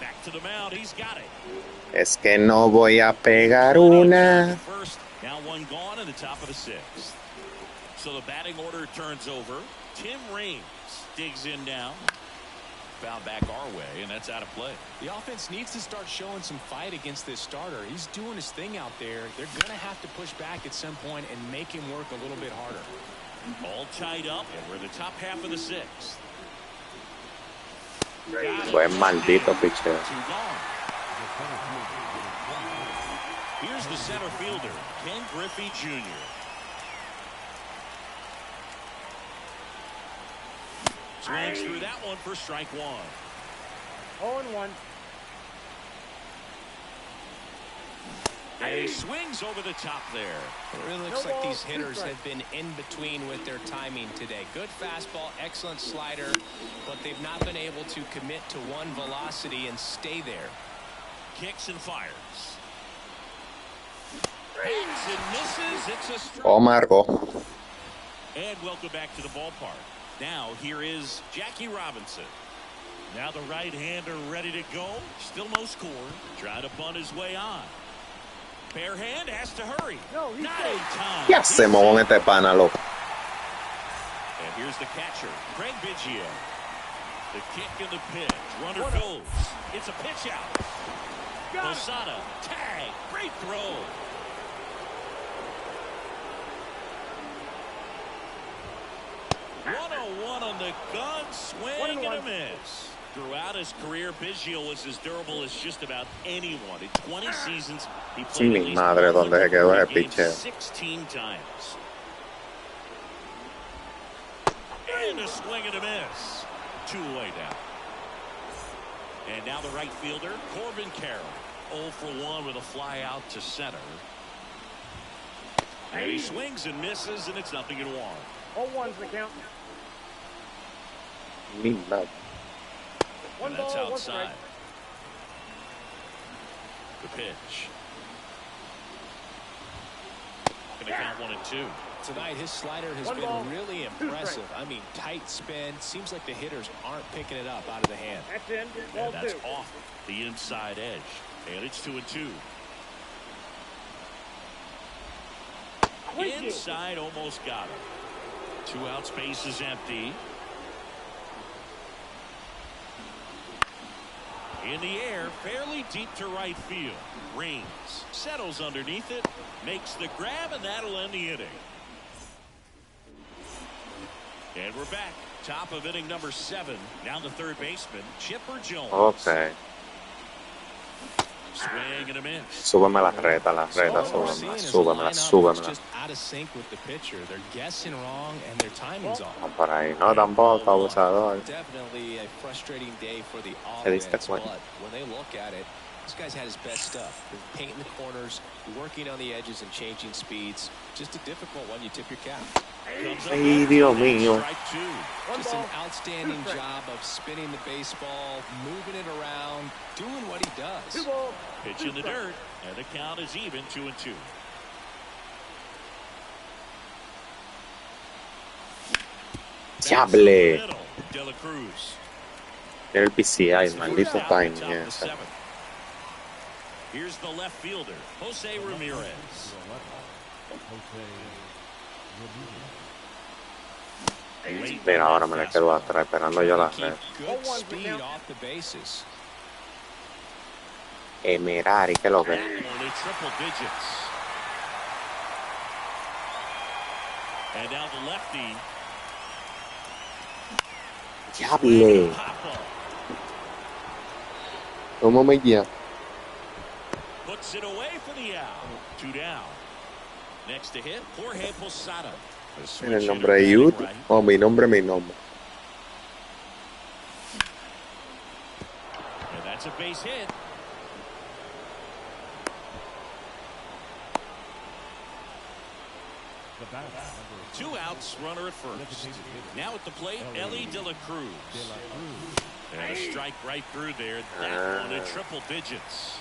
Back to the mound. He's got it. Es que no voy a pegar una. First, now 1 gone in the top of the 6th. So the batting order turns over. Tim Raines digs in now. Foul back our way, and that's out of play. The offense needs to start showing some fight against this starter. He's doing his thing out there. They're going to have to push back at some point and make him work a little bit harder. All tied up, and we're in the top half of the 6th. Buen maldito picheo. Here's the center fielder, Ken Griffey Jr. Swings through that one for strike 1. 0-1. And he swings over the top there. It really looks like these hitters have been in between with their timing today. Good fastball, excellent slider, but they've not been able to commit to one velocity and stay there. Kicks and fires. Hits and misses. It's a strike. Oh, Marco. And welcome back to the ballpark. Now here is Jackie Robinson. Now the right-hander ready to go. Still no score. Trying to bunt his way on. Bare hand has to hurry. Not in time. ¿Qué hacemos con este pana, loco? And here's the catcher, Craig Biggio. The kick and the pitch. Runner goes. It's a pitch out. Posada. Tag. Great throw. 101 on the gun, swing and a miss. Throughout his career, Biggio was as durable as just about anyone. In 20 seasons, he played at least 140 games 16 times. And a swing and a miss. 2-away now. And now the right fielder, Corbin Carroll. 0 for 1 with a fly out to center. And he swings and misses, and it's 0-1. 0-1's the count. And that's outside. The pitch. Going to count 1-2. Tonight, his slider has been really impressive. I mean, tight spin. Seems like the hitters aren't picking it up out of the hand. That's in. And that's off the inside edge. And it's 2-2. Inside, almost got him. 2 out, space is empty. In the air, fairly deep to right field. Reigns settles underneath it, makes the grab, and that'll end the inning. And we're back. Top of inning number 7. Now the third baseman, Chipper Jones. Okay. Swing and a miss. Súbeme la reta, súbemela. Just out of sync with the pitcher. They're guessing wrong and their timing's off. No, por ahí no, tampoco, abusador. Definitely a frustrating day for the offense, but when they look at it, this guy's had his best stuff. Painting the corners, working on the edges and changing speeds. Just a difficult one. You tip your cap. Ay, Dios mío. Just an outstanding job of spinning the baseball, moving it around, doing what he does. Pitch in the dirt, and the count is even, 2-2. Diable. De La Cruz. El PCI, maldito timing ese. Here's the left fielder, Jose Ramirez. Mira, ahora me la quedo atrás, esperando yo la red. Emerari, que lo ve. And now the lefty. Diable. ¿Cómo me guía? Puts it away for the out. 2 down. Next to hit, Jorge Posada. En el nombre de YouTube o mi nombre. And that's a base hit. Two outs, runner at first. Now at the plate, Ellie De La Cruz. And a strike right through there. That one in triple digits.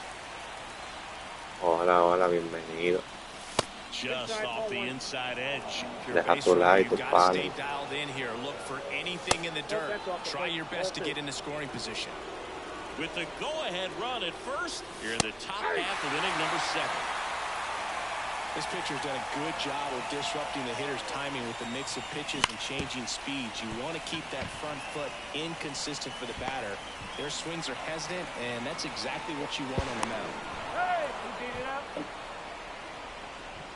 Hola, bienvenido. Just off the inside edge. Deja tu like, tu palo. Stay dialed in here. Look for anything in the dirt. Try your best to get in the scoring position. With the go-ahead run at first, you're in the top half of inning number 7. This pitcher's done a good job of disrupting the hitter's timing with the mix of pitches and changing speeds. You want to keep that front foot inconsistent for the batter. Their swings are hesitant, and that's exactly what you want on the mound. Hey, you beat it up.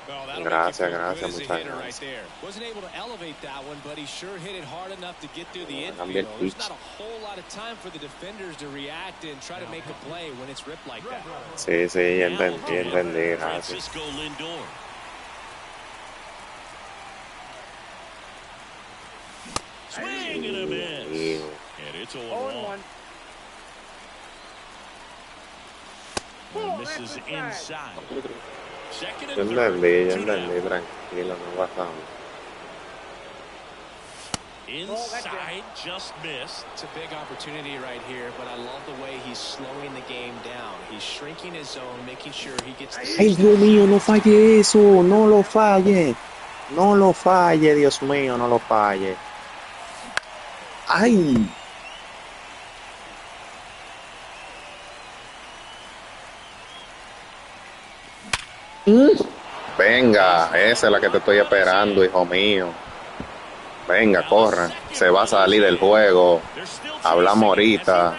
Well, Gracias, muchas gracias. right there. Wasn't able to elevate that one, but he sure hit it hard enough to get through the infield. There's not a whole lot of time for the defenders to react and try to make a play when it's ripped like that. Sí, entendí, gracias. Francisco Lindor. Swing and a miss. And it's 0-1. Misses inside. Second and third. Entendí, tranquilo, no pasamos. Inside, just missed. It's a big opportunity right here, but I love the way he's slowing the game down. He's shrinking his zone, making sure he gets the... Ay, Dios mío, no falle eso, no lo falle. No lo falle, Dios mío, no lo falle. Ay. Venga, esa es la que te estoy esperando, hijo mío. Venga, corran. Se va a salir del juego. Hablamos ahorita.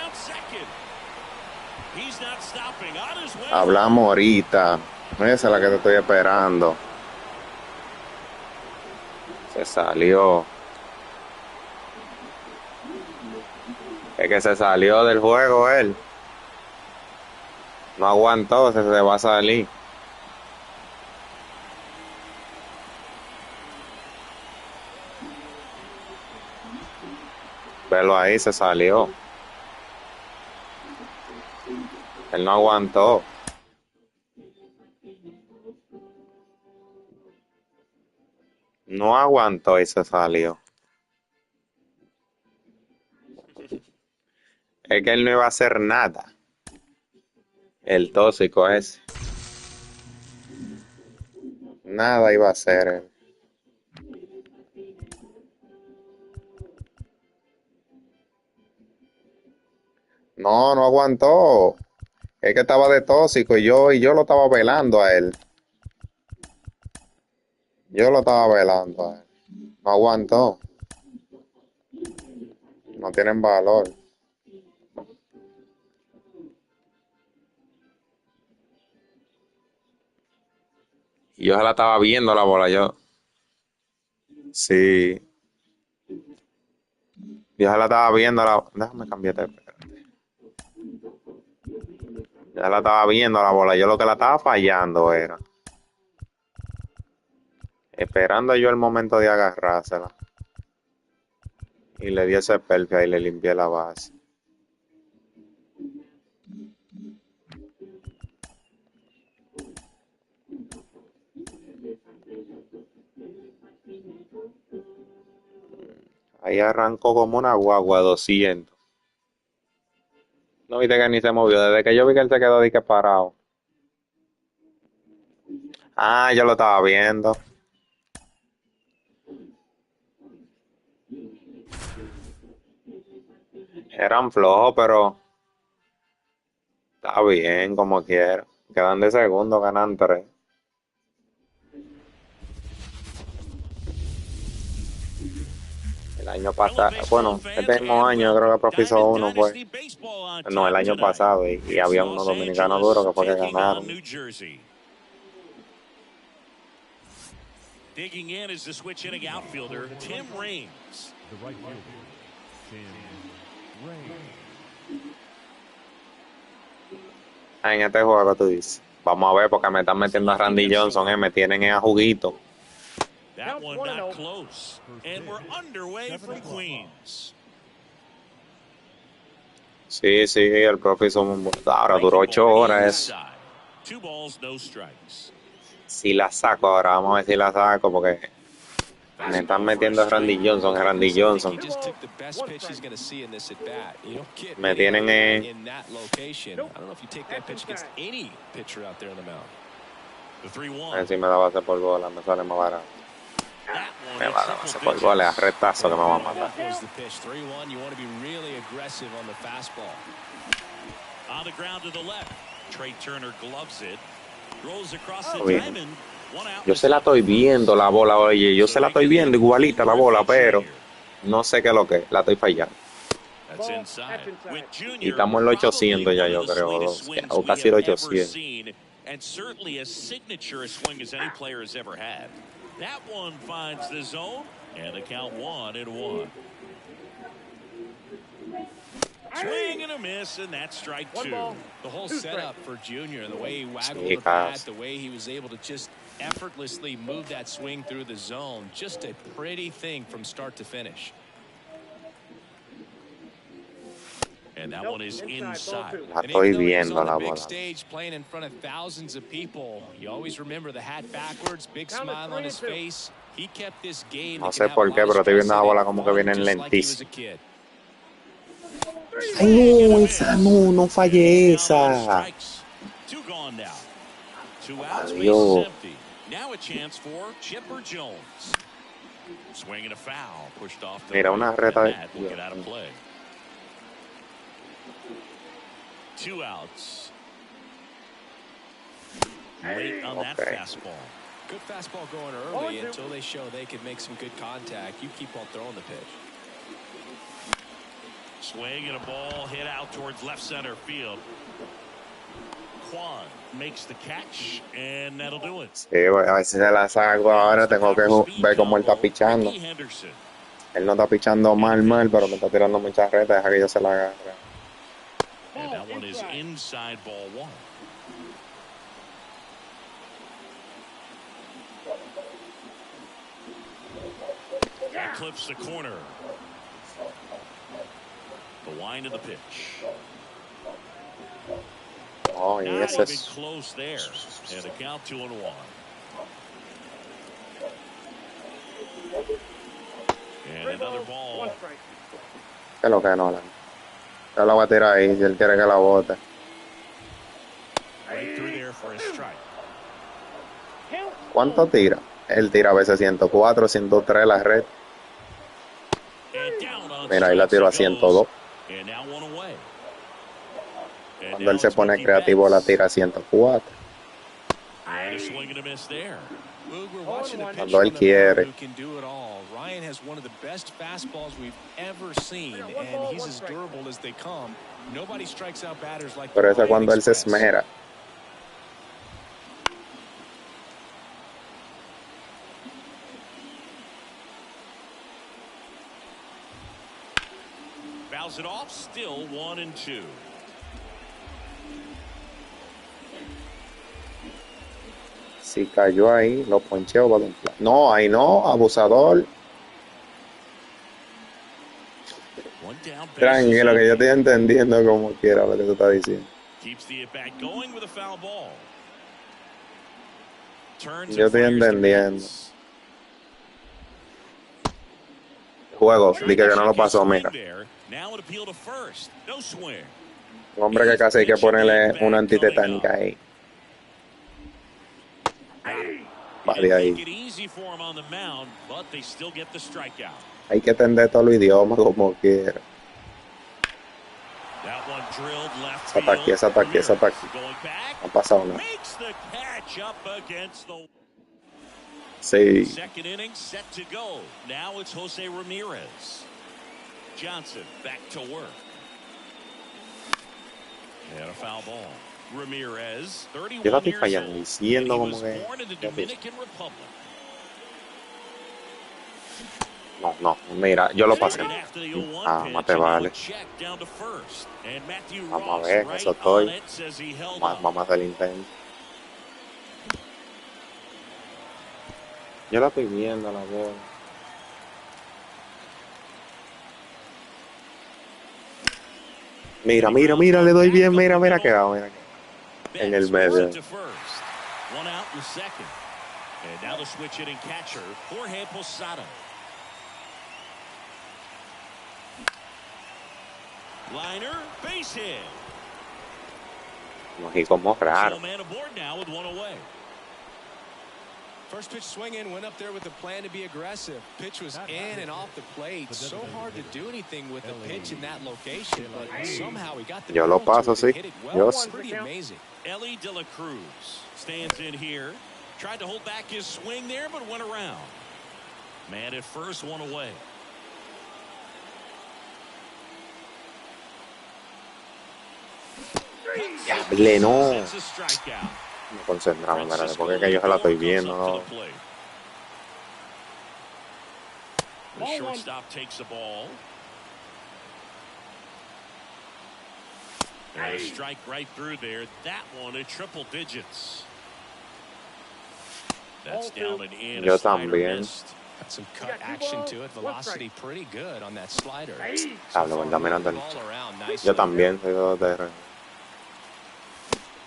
Hablamos ahorita. Esa es la que te estoy esperando. Se salió. Es que se salió del juego él. No aguantó, se va a salir. Velo ahí, se salió. Él no aguantó. No aguantó y se salió. Es que él no iba a hacer nada. El tóxico ese. Nada iba a hacer él. No, no aguantó. Es que estaba de tóxico y yo lo estaba velando a él. Yo lo estaba velando a él. No aguantó. No tienen valor. Y yo se la estaba viendo la bola, yo. Sí. Yo se la estaba viendo la. Déjame cambiarte. Espérate. Ya la estaba viendo la bola. Yo lo que la estaba fallando era. Esperando yo el momento de agarrársela. Y le di ese perfil y le limpié la base. Ahí arrancó como una guagua 200. No viste que ni se movió. Desde que yo vi que él se quedó de que parado. Ah, yo lo estaba viendo. Eran flojos, pero está bien como quiera. Quedan de segundo, ganan 3. El año pasado, bueno, este mismo año creo que Profiso 1 fue. No, el año pasado y había unos dominicanos duros que fue que ganaron. Digging in is the switch hitting outfielder, Tim Raines. The right fielder, Tim Raines. En este juego tú dices. Vamos a ver porque me están metiendo a Randy Johnson, me tienen en a juguito. That one not close. And we're underway from Queens. Sí, el profe hizo ahora duró 8 horas. 2 balls, no strikes. Si la saco ahora, vamos a ver si la saco porque me están metiendo a Randy Johnson. Me tienen en... A ver si me da base por bola, me sale más barato. Me va a dar base por bola, es retazo que me va a matar. On the ground to the left. Trey Turner gloves it. Rolls across the diamond. Yo se la estoy viendo la bola, oye, yo se la estoy viendo igualita la bola, pero no sé qué es lo que la estoy fallando. Y estamos en los 800 ya, yo creo, o casi los 800. And certainly as signature a swing as any player has ever had. That one finds the zone and the count 1-1. Swing and a miss, and that's strike 2. The whole setup for Junior, the way he waggled the bat, the way he was able to just effortlessly move that swing through the zone, just a pretty thing from start to finish. And that one is inside. La estoy viendo la bola. Stage playing in front of thousands of people. You always remember the hat backwards, big smile on his face. He kept this game. No sé por qué, pero estoy viendo la bola como que viene lentísima. Ay, no, esa no fallé esa. Adiós. Mira, una reta de... 2 outs. Late on that fastball. Good fastball going early until they show they can make some good contact. You keep on throwing the pitch. Swing and a ball hit out towards left center field. Quan makes the catch, and that'll do it. Sí, a ver si se la saco ahora. Tengo que ver cómo él está pichando. Él no está pichando mal, pero me está tirando muchas retas. Deja que yo se la agarre. And that one is inside ball one. That clips the corner. The wind of the pitch. Oh, y Not ese even es. close there. And a count 2-1. And another ball. One strike. ¿Qué es lo que no? Yo la voy a tirar ahí si él quiere que la bote. Right through there for a strike. Count. ¿Cuánto tira? Él tira a veces 104, 103 la red. And down on Mira, ahí la strikes tiro a it 102. goes. And now one away. And Cuando now él se it's pone Mookie creativo, la Betts. tira a 104. And a swing and a miss there. Boog, we're watching a pitcher Cuando él on the mound quiere. who can do it all. Ryan has one of the best fastballs we've ever seen, I got one and ball, he's one as strike. durable as they come. Nobody strikes out batters like Pero the eso es Ryan cuando él se Express. esmera. Fouls it off. Still 1-2. Si cayó ahí, lo poncheo para un plan. No, ahí no, abusador. One down. Tranquilo, que yo estoy entendiendo como quiera lo que tú estás diciendo. Keeps the at bat going with a foul ball. Turns Yo and estoy fires to entendiendo. Betts. Juego, Trying dije to que no lo check his pasó, swing mira. there. Now an appeal to first. No swing. Un hombre que casi hay que ponerle una antitetánica ahí. Va de Didn't ahí. make it easy for him on the mound, but they still get the strikeout. Hay que entender todos los idiomas como quiera. That one drilled left Esa taquilla, esa taquilla, esa Ramirez taquilla. going back. No ha pasado nada. Makes the catch up against the Sí. second inning set to go. Now it's Jose Ramirez. Johnson back to work. And a foul ball. Ramirez, Yo la 31 estoy years fallando old. And diciendo he como was que. born in the Dominican Republic. No, no, mira, yo lo pasé. Started after the 0-1 Ah, pitch, más te and now vale. a check down to first. And Matthew Vamos a Ross ver, right eso on estoy. it, says he held Vamos, up. vamos a hacer el intento. Yo la estoy viendo la bola. Mira, mira, mira, le doy bien, mira, mira que va, mira que va. En el Betts moves medio. it to first. One out in the second. And now the switch hitting catcher, Jorge Posada. Liner, base hit. Y como raro. So man aboard now with one away. First pitch swinging, went up there with the plan to be aggressive. Pitch was in and off the plate. So hard to do anything with the pitch in that location, but somehow he got the Yo lo barrel to paso, it and sí. hit it well. Yo It's sí. pretty amazing. Ellie De La Cruz stands in here. Tried to hold back his swing there, but went around. Man at first, one away. Diable, no. That's a strikeout. Me concentraba, espérate, porque es que yo se la estoy viendo, ¿no? The shortstop takes the ball. And a strike right through there. That one at triple digits. That's down and in. Yo A slider también. missed. Got some cut action to it. Velocity pretty good on that slider. Hablo, verdad, mirando el. Ball around nicely. Yo también soy de.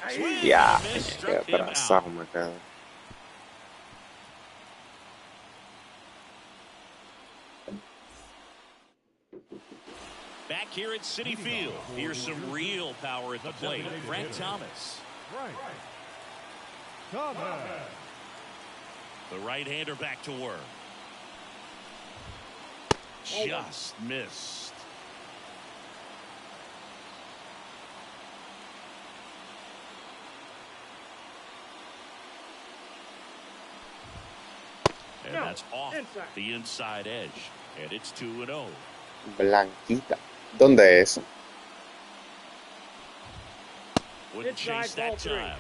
Swing Ya, and a miss, qué struck him atrasado out. me quedo. Back here at Citi Field, here's some real power at the plate. Frank Thomas. Right. Thomas. The right-hander back to work. Just missed. And that's off the inside edge. And it's 2-0. Blanquita. ¿Dónde es? Wouldn't chase that time.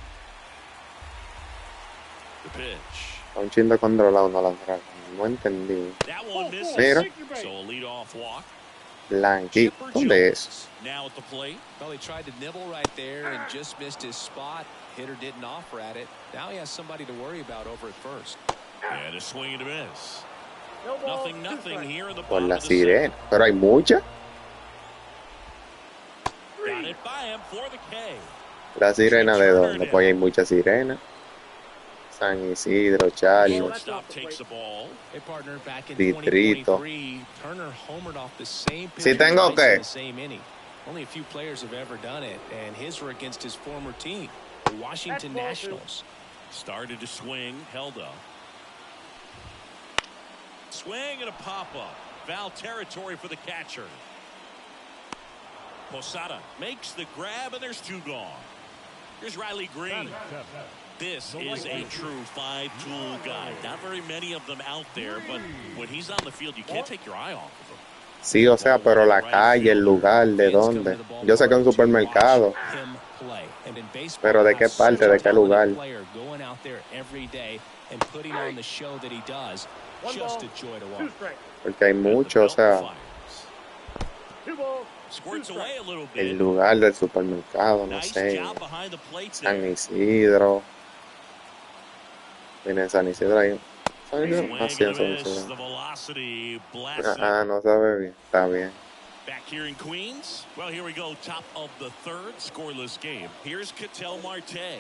The pitch. Un chin de controlado, no lanzar. No entendí. That one misses. Mira. So a leadoff walk. Blanquito. ¿Dónde es? Now at the plate. Well, he tried to nibble right there and just missed his spot. Hitter didn't offer at it. Now he has somebody to worry about over at first. And a swing and a miss. Nothing here in the Por bottom la of the second. sirena. Pero hay mucha. Got it by him for the K. ¿La sirena de dónde? Pues hay muchas sirenas. San Isidro, Charlie, Shortstop takes the ball. Hey, partner, back in Distrito. 2023, Turner homered off the same pitch Si tengo twice in que. the same inning. Only a few players have ever done it, and his were against his former team, the Washington Nationals. Started to swing, held up. Swing and a pop-up. Foul territory for the catcher. Posada makes the grab, and there's two gone. Here's Riley Green. This is a true five-tool guy. Not very many of them out there, but when he's on the field, you can't take your eye off of him. Sí, o sea, pero la calle, el lugar, ¿de dónde? Yo sé que es un supermercado. Pero ¿de qué parte, de qué lugar? Porque hay mucho, o sea, el lugar del supermercado, no sé. San Isidro. Viene San Isidro ahí. San Isidro. Así en San Isidro. No sabe bien. Está bien. Back here in Queens. Well, here we go. Top of the third. Scoreless game. Here's Ketel Marte.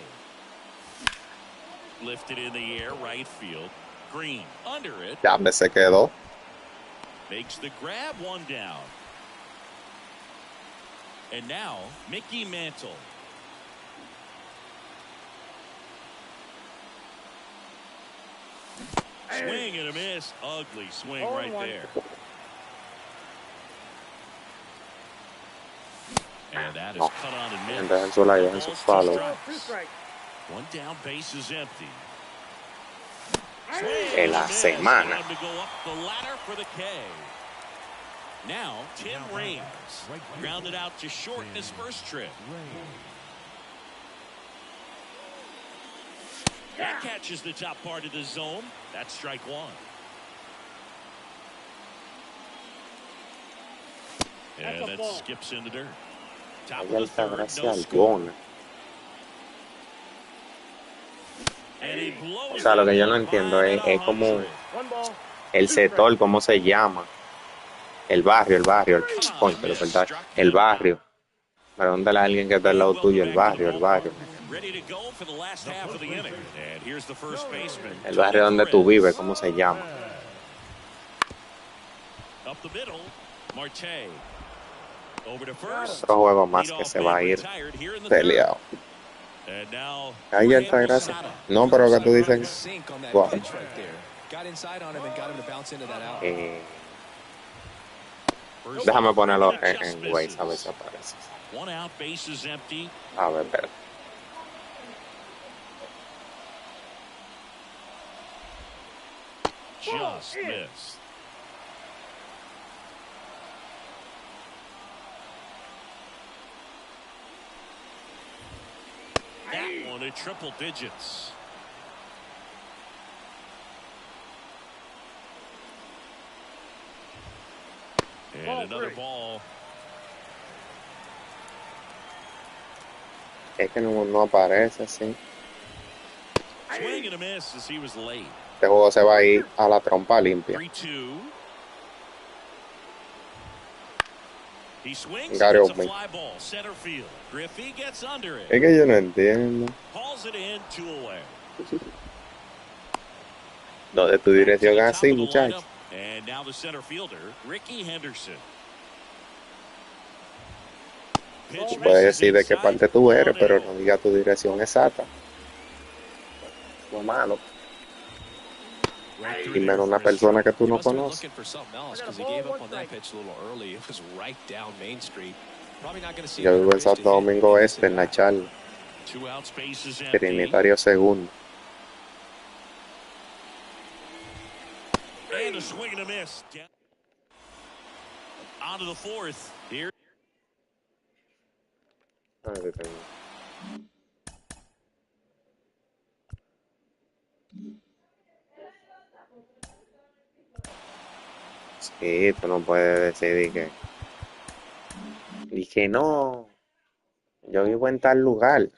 Lifted in the air. Right field. Green. Under it. Ya me se quedó. Makes the grab. One down. And now, Mickey Mantle. Swing and a miss. Ugly swing right there. And that is cut on and missed. One down, base is empty. En la semana. Time to go up the ladder for the K. Now, Tim Raines grounded out to short in his first trip. That catches the top part of the zone. That's strike one. And that skips in the dirt. Top of the third, no score. O sea, lo que yo no entiendo es como el sector, cómo se llama. El barrio, el barrio. Pregúntale a alguien que está al lado tuyo, el barrio. El barrio donde tú vives, ¿cómo se llama? Otro juego más que se va a ir peleado. Ahí está, gracias. No, pero que tú dices. Wow. Déjame ponerlo en Waze a ver si aparece. A ver, espera. Just missed. That one at triple digits. And another ball. Es que no aparece así. Swing and a miss as he was late. Este juego se va a ir a la trompa limpia. 3-2. He swings Got and it, it's a fly ball, center field. Griffey gets under it. Es que yo no entiendo. Calls it in, 2 away. ¿Dónde tu dirección así, muchacho? And now the center fielder, Ricky Henderson. Puedes decir de qué parte tú eres, pero no diga tu dirección exacta. Lo malo. Y menos una persona que tú no conoces. Yo vivo en Santo Domingo Este, en la Charla. Trinitario segundo. And a swing and a miss. On to the fourth. Here. Sí, tú no puedes decir que... Dije, no, yo vivo en tal lugar.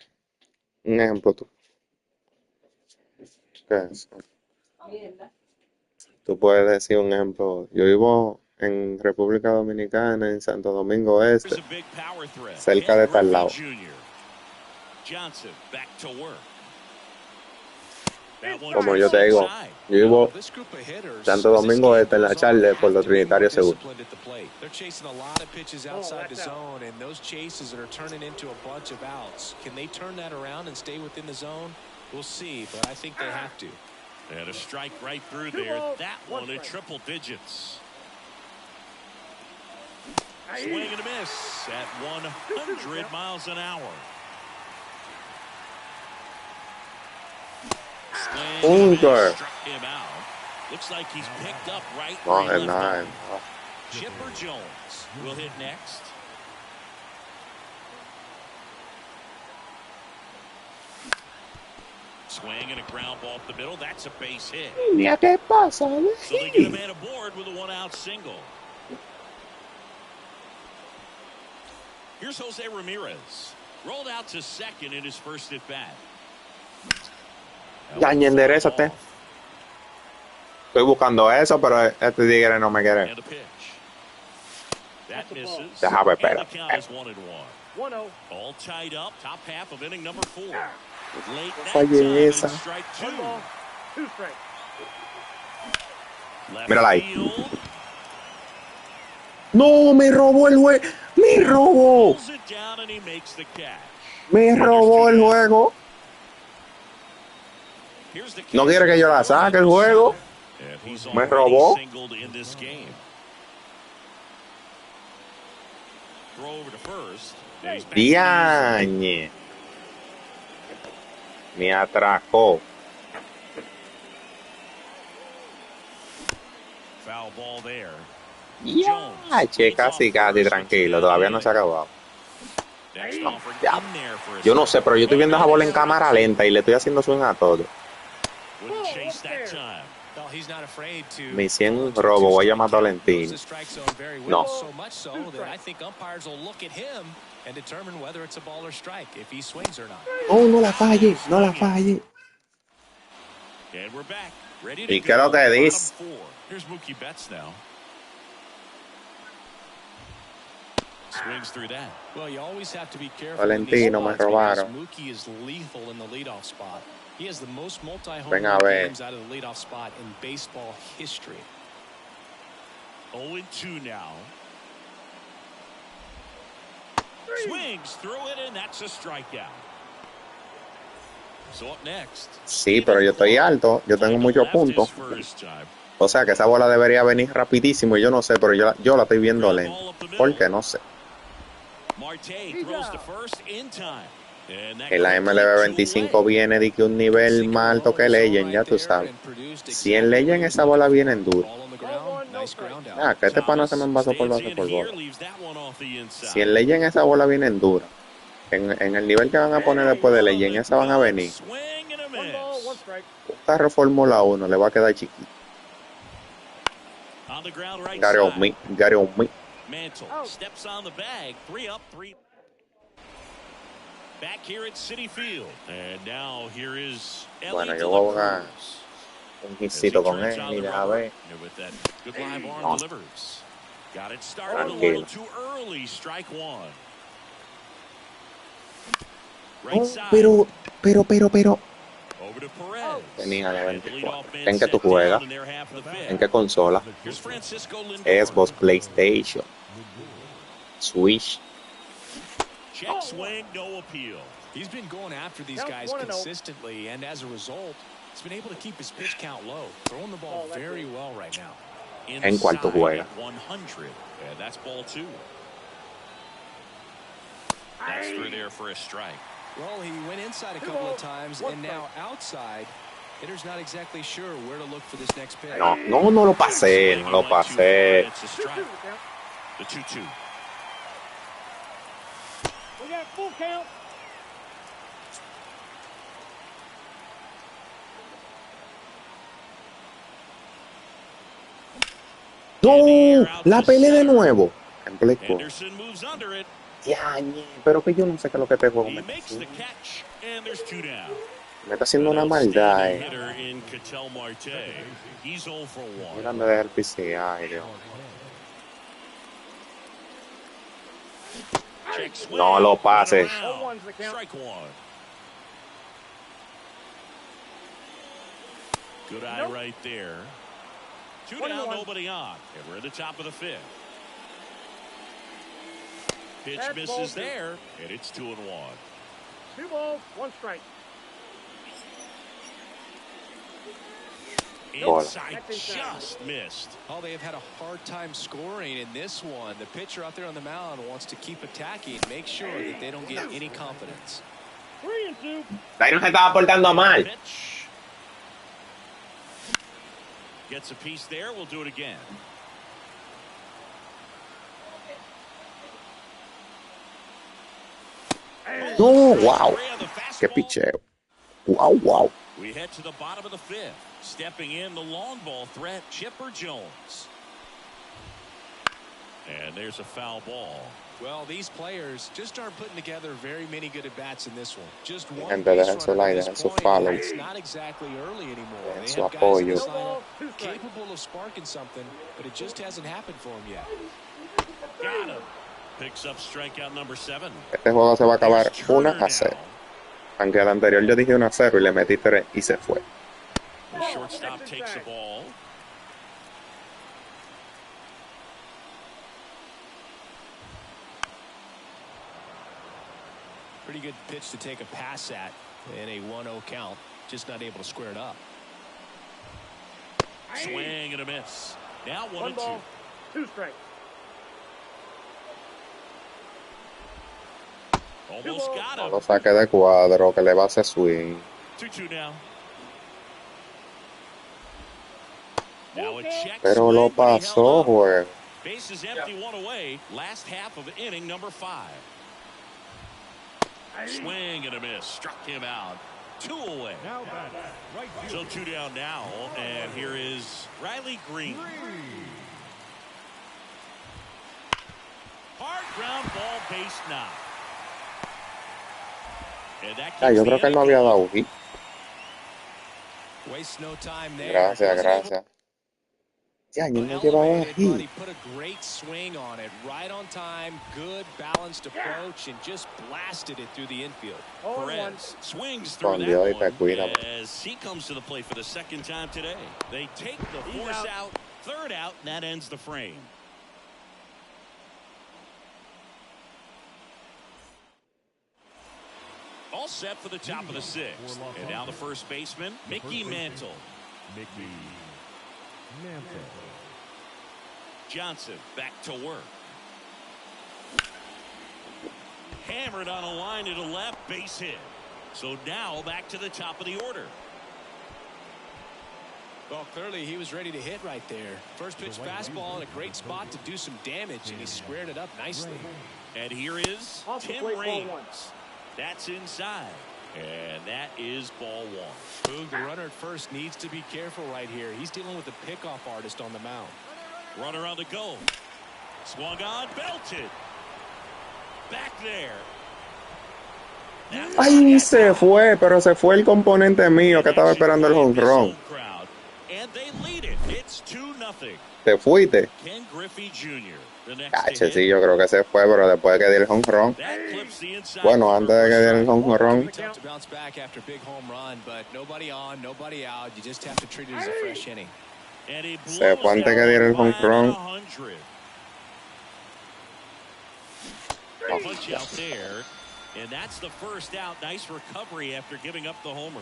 Un ejemplo, tú. ¿Qué es? Tú puedes decir un ejemplo. Yo vivo en República Dominicana, en Santo Domingo Este, cerca de tal lado. Como yo te digo, yo vivo Santo Domingo Este en la Charle por los Trinitarios Seguros. They're chasing a lot of pitches outside the zone, and those chases that are turning into a bunch of outs. Can they turn that around and stay within the zone? We'll see, but I think they have to. And a strike right through there. That one at triple digits. Swing and a miss at 100 miles an hour. Punto. Struck him out. Looks like he's picked up right No, where he left no, off. Chipper Jones will hit next. Swing and a ground ball up the middle. That's a base hit. Mira qué pasa, So they get a man aboard with a one-out single. Here's Jose Ramirez. Rolled out to second in his first at-bat. Yañe, enderezate. Estoy buscando eso, pero este tigre no me quiere. And a pitch. That misses. Déjame And the esperar. count is 1-1. 1-0. All tied up. Top half of inning number 4. Late that Falle time, esa. it's strike 2. 1 ball, 2 strikes. Left Mírala ahí. field. No, me robó el juego. Me robó. Pulls it down and he makes the catch. Me robó el juego. Here's the No quiere que yo la saque el juego. And he's Me already robó. singled in this game. Throw over to first. And he's back to the Yañe. Me atracó. foul ball there. Ya, che, casi, tranquilo. Todavía no se ha acabado. Next No, offering ya. in there for a Yo no sé, pero yo estoy viendo esa bola en cámara lenta y le estoy haciendo swing a todo. Wouldn't chase that time. Well, he's not afraid to Me hicieron un robo, voy a llamar a Tolentino. the strike zone very well. No. So much so that I think umpires will look at him and determine whether it's a ball or strike, if he swings or not. No, no la falle, no la falle. And we're back. Ready to ¿Y go. qué es lo que Bottom dice? 4. Here's Mookie Betts now. Swings through that. Well, you always have to be careful. Valentino, me robaron. Mookie is lethal in the leadoff spot. He has the most multi-home Venga, run a ver. games out of the leadoff spot in baseball history. 0-2 now. Swings through it, and that's a strikeout. So up next. Sí, pero yo estoy alto, yo tengo muchos puntos. O sea que esa bola debería venir rapidísimo y yo no sé, pero yo la estoy viendo lenta. ¿Por qué? No sé. En la MLB 25 viene de que un nivel más alto que Legend, ya tú sabes. Si en Legend esa bola viene en duro. Ah, que este pana se me envasó por base por bola. Si en Legend esa bola viene en dura. En el nivel que van a poner después de Legend, esa van a venir. 1 ball, 1 strike. Un carro Fórmula 1 le va a quedar chiquito. Gary on me. Mantle steps on the bag. 3 up, 3. Back here at Citi Field. And now here is Bueno, yo voy a jugar un hitsito con él y deja ver. With that good live arm delivers. Got it started a Tranquilo. little too early. Strike 1. Right No, side. pero. Over to Perez. Tenía la And the 24. leadoff man ¿En qué tú set down juegas? in their half of the fifth. ¿En qué consola? Here's Francisco Lindor. Xbox, PlayStation, Switch. Check swing, no appeal. He's been going after these Count guys 1-0. consistently, and as a result, he's been able to keep his pitch count low, throwing the ball very well right now. ¿En cuánto juega? Inside at 100. And that's ball 2. That's through there for a strike. Well, he went inside a couple of times, and now outside. Hitter's not exactly sure where to look for this next pitch. No lo pasé, no lo pasé. It's a 2-2 strike. the count. The 2-2. We got full count. ¡No! La pelea de nuevo. En play call. Anderson moves under it. Ya, pero que yo no sé qué es lo que este juego He me está makes the haciendo. catch, and there's 2 down. Me está haciendo An una maldad, outstanding hitter in Ketel Marte. He's 0 for 1. Mira dónde deja el PCI, Dios. Check swing. No lo pases. Went around. Strike 1. Good eye right there. 2 down, nobody on. And we're at the top of the 5th. Pitch misses there, and it's 2-1. 2 balls, 1 strike. Inside just missed. Oh, they have had a hard time scoring in this one. The pitcher out there on the mound wants to keep attacking, make sure that they don't get any confidence. 3-2. Ahí no se estaba portando mal. Pitch. Gets a piece there. We'll do it again. No, wow. Qué picheo. Wow, wow. We head to the bottom of the 5th. Stepping in the long ball threat, Chipper Jones. And there's a foul ball. Well, these players just aren't putting together very many good at bats in this one. Just one Gente, base dejen su runner like, at dejen this su point. follow. It's not exactly early anymore. Dejen They su have guys in the apoyo. lineup capable of sparking something, but it just hasn't happened for them yet. Got him. Picks up strikeout number 7. Este juego se va a acabar 1-0. Aunque al anterior yo dije 1-0 y le metí 3 y se fue. The shortstop takes the ball. Pretty good pitch to take a pass at in a 1-0 count. Just not able to square it up. Swing and a miss. Now 1 1-2. ball, 2 strikes. Almost got No him. lo saque de cuadro, que le va a hacer swing. 2-2 now. Now a check Pero swing, lo but he held pasó, up. juego. Bases empty, 1 away. Last half of inning number 5. Swing and a miss. Struck him out. 2 away. Now back. Right So 2 down now. And here is Riley Green. Hard ground ball, base knock. And that keeps Yo the creo que él no inning había going. dado hit. Waste no time there. Gracias, gracias. Ya, yo no llevaba Elevated, but he hit. put a great swing on it. Right on time, good balanced approach, and just blasted it through the infield. 0-1. Perez swings through Escondió y that te one cuida. as he comes to the plate for the 2nd time today. They take the force out, 3rd out, and that ends the frame. All set for the top of the 6th. And now the first baseman, Mickey Mantle. Mickey Mantle. Johnson back to work. Hammered on a line to the left, base hit. So now back to the top of the order. Well, clearly he was ready to hit right there. First pitch fastball in a great spot to do some damage, and he squared it up nicely. And here is Off the Tim plate, ball Raines. 1. That's inside. And that is ball 1. Boog, the runner at first needs to be careful right here. He's dealing with a pickoff artist on the mound. Runner on the go. Swung on, belted. Back there. Ay, se fue, pero se fue el componente mío que estaba esperando el home run. And they lead it. It's 2-0. Te fuiste. Ken Griffey Jr. The next Cache, sí, yo creo que se fue, pero después de que dio el home run. That clips the inside. Bueno, antes de que diera el home run. Tough to bounce back after a big home run, but nobody on, nobody out. You just have to treat it as a fresh inning. And he Se fue antes blows que diera el that home one run. 100. Punch out there. And that's the first out. Nice recovery after giving up the homer.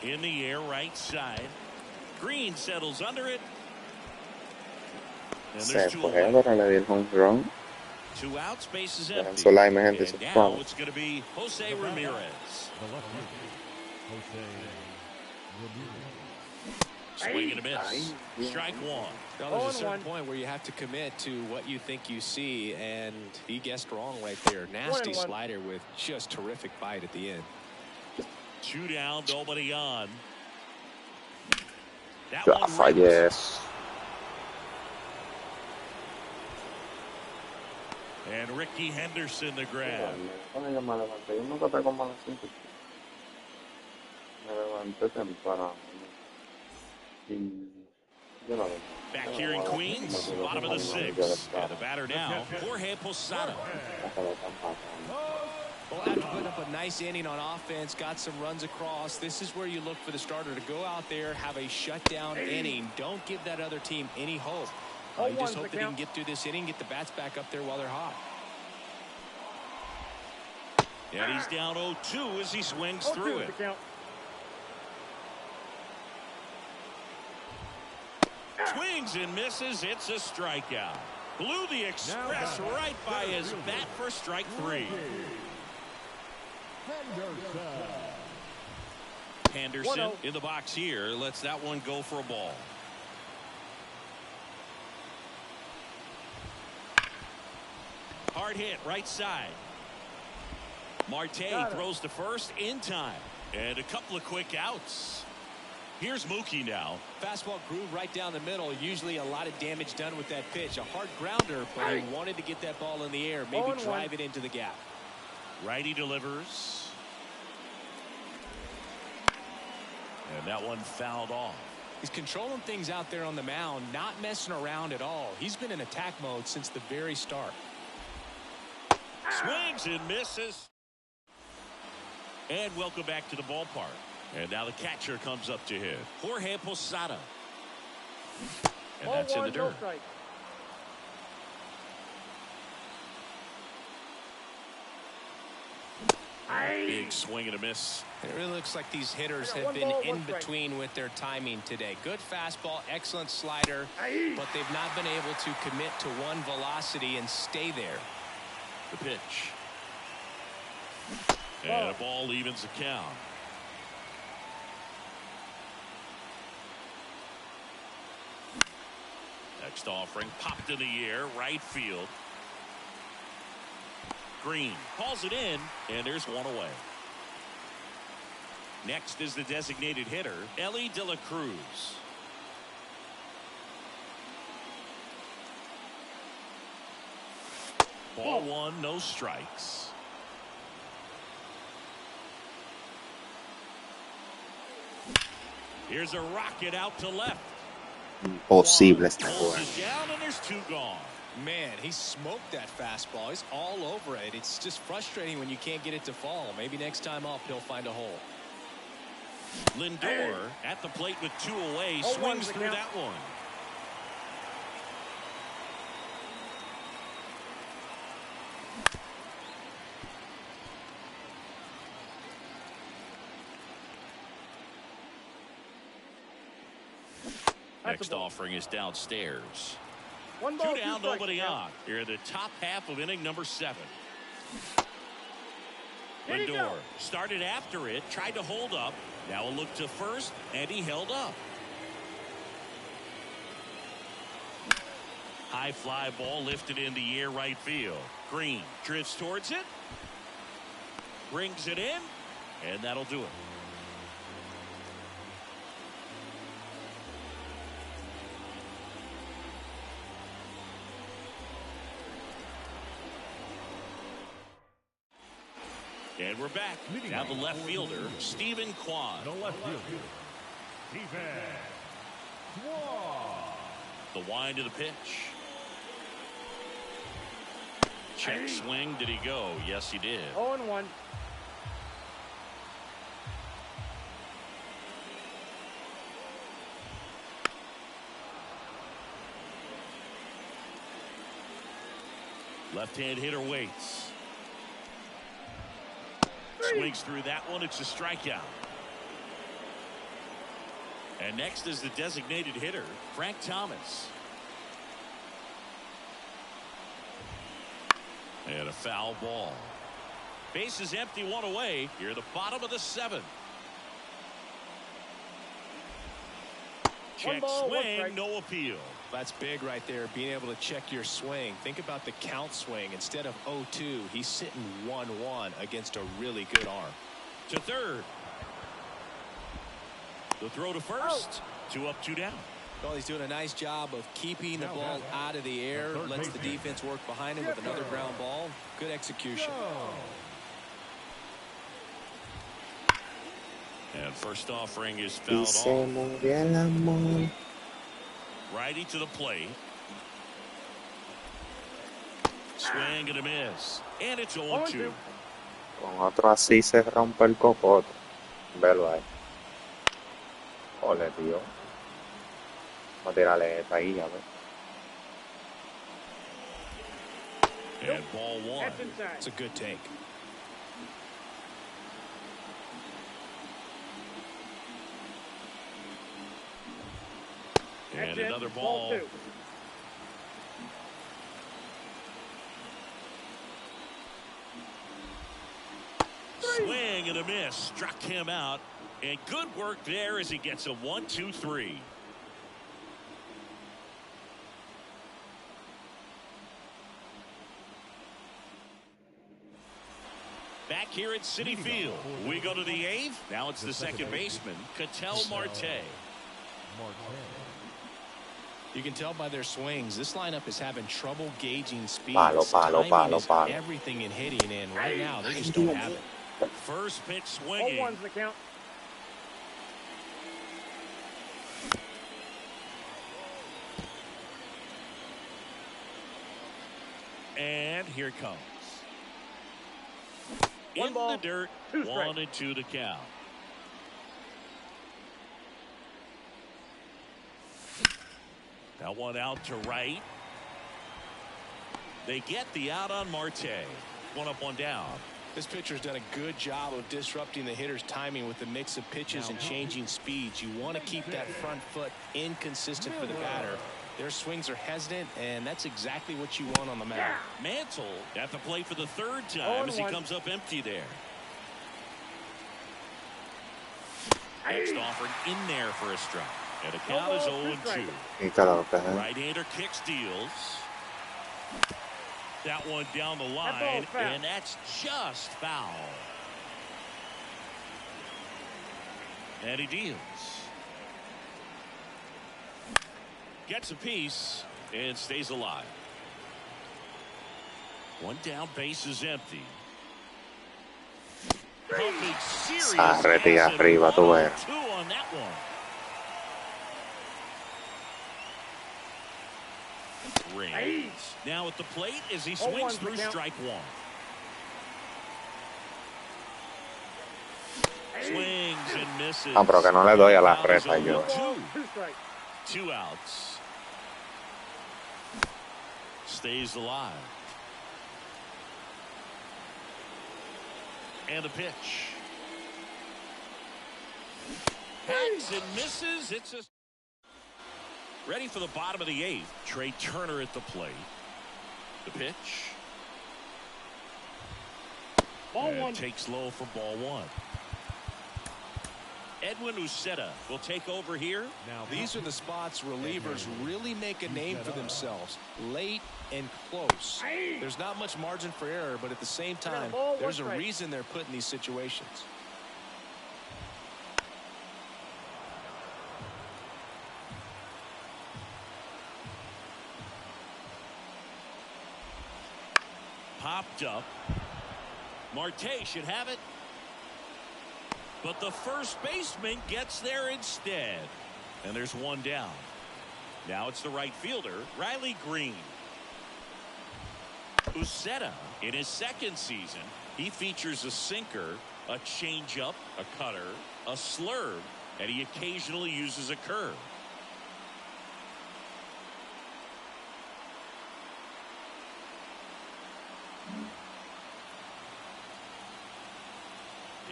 In the air, right side. Green settles under it. And Se there's 2 fue, away. pero le di el home run. 2 outs, bases Dejen empty. su like, mi gente, And su now follow. it's going to be Jose Ramirez. The left fielder, Jose Ramirez. Swing and a miss. Strike 1. Well, there's a certain point where you have to commit to what you think you see, and he guessed wrong right there. Nasty 1-1. slider with just terrific bite at the end. 2 down, nobody on. That Ya one fallé rips. eso. And Ricky Henderson the grab. Cuando yo me levanté, yo nunca estoy como a las 5. Me levanté temprano. Y yo no Back here in Queens, bottom of the 6th. And the batter now, Jorge Posada. Well, after putting up a nice inning on offense, got some runs across, this is where you look for the starter to go out there, have a shutdown inning. Don't give that other team any hope. You just hope that he can get through this inning, get the bats back up there while they're hot. And he's down 0-2 as he swings through it. Swings and misses. It's a strikeout. Blew the express right by his bat for strike 3. Henderson in the box here. Lets that one go for a ball. Hard hit right side. Marte throws to first in time. And a couple of quick outs. Here's Mookie now. Fastball groove right down the middle. Usually a lot of damage done with that pitch. A hard grounder, but he wanted to get that ball in the air. Maybe drive it into the gap. Righty delivers. And that one fouled off. He's controlling things out there on the mound, not messing around at all. He's been in attack mode since the very start. Swings and misses. And welcome back to the ballpark. And now the catcher comes up to hit. Jorge Posada. And that's in the dirt. Big swing and a miss. It really looks like these hitters have been in between with their timing today. Good fastball, excellent slider, but they've not been able to commit to one velocity and stay there. The pitch. And a ball evens the count. Next offering popped in the air, right field. Green calls it in, and there's one away. Next is the designated hitter, Ellie De La Cruz. Ball one, no strikes. Here's a rocket out to left. Imposible esta Pulls jugada. it down, and there's 2 gone. Man, he smoked that fastball. He's all over it. It's just frustrating when you can't get it to fall. Maybe next time up he'll find a hole. Lindor at the plate with 2 away, swings through that one. Next offering is downstairs. 2 down, nobody on. Here in the top half of inning number 7. Lindor started after it, tried to hold up. Now a look to first, and he held up. High fly ball lifted in the air right field. Green drifts towards it. Brings it in, and that'll do it. And we're back. Now the left fielder, Stephen Kwan. The left fielder, Stephen Kwan. The wind of the pitch. Check swing. Did he go? Yes, he did. 0-1. Left-hand hitter waits. Swings through that one. It's a strikeout. And next is the designated hitter, Frank Thomas. And a foul ball. Base is empty, 1 away. Here at the bottom of the 7th. Check swing, no appeal. That's big right there, being able to check your swing. Think about the count swing. Instead of 0-2, he's sitting 1-1 against a really good arm. To third. The throw to first. 2 up, 2 down. Well, he's doing a nice job of keeping the ball out of the air. Lets the defense work behind him with another ground ball. Good execution. And first offering is fouled off. Righty to the plate. Swing and a miss. And it's 0-2. Con otro así se rompe el cocote. Velo ahí. Ole, tío. Vamos a tirarle esta ahí, a ver. And ball 1. It's a good take. And another ball. 2. Swing and a miss. Struck him out. And good work there as he gets a 1-2-3. Back here at Citi Field, we go to the 8th. Now it's the second baseman, Ketel Marte. You can tell by their swings, this lineup is having trouble gauging speed. Palo. Everything in hitting, and right now they just don't have it. First pitch swinging. 0-1's the count. And here it comes. One In ball, the dirt, 2 strikes. 1-2 to count. That one out to right. They get the out on Marte. 1 up, 1 down. This pitcher's done a good job of disrupting the hitter's timing with the mix of pitches and changing speeds. You want to keep that front foot inconsistent for the batter. Their swings are hesitant, and that's exactly what you want on the mound. Mantle at the plate for the 3rd time as he 0-1. comes up empty there. Next offering in there for a strike. And the count is 0-2. Right-hander kicks, deals. That one down the line, and that's just foul. And he deals. Gets a piece and stays alive. 1 down, base is empty. Pumping serious Sarrete acid. arriba, tú ves. 2 on that one. Rings. Now at the plate as he swings through strike 1. Swings and misses. Ah, pero que no le doy a la reta yo. 2 outs. Stays alive. And a pitch. Hacks and misses. It's a ready for the bottom of the 8th. Trey Turner at the plate. The pitch. Ball And 1. takes low for ball 1. Edwin Uceta will take over here. Now, these are the spots relievers really make a name for themselves. Late and close. There's not much margin for error, but at the same time, there's a reason they're put in these situations. Popped up. Marte should have it. But the first baseman gets there instead. And there's 1 down. Now it's the right fielder, Riley Green. Uceta, in his 2nd season, he features a sinker, a changeup, a cutter, a slurve, and he occasionally uses a curve.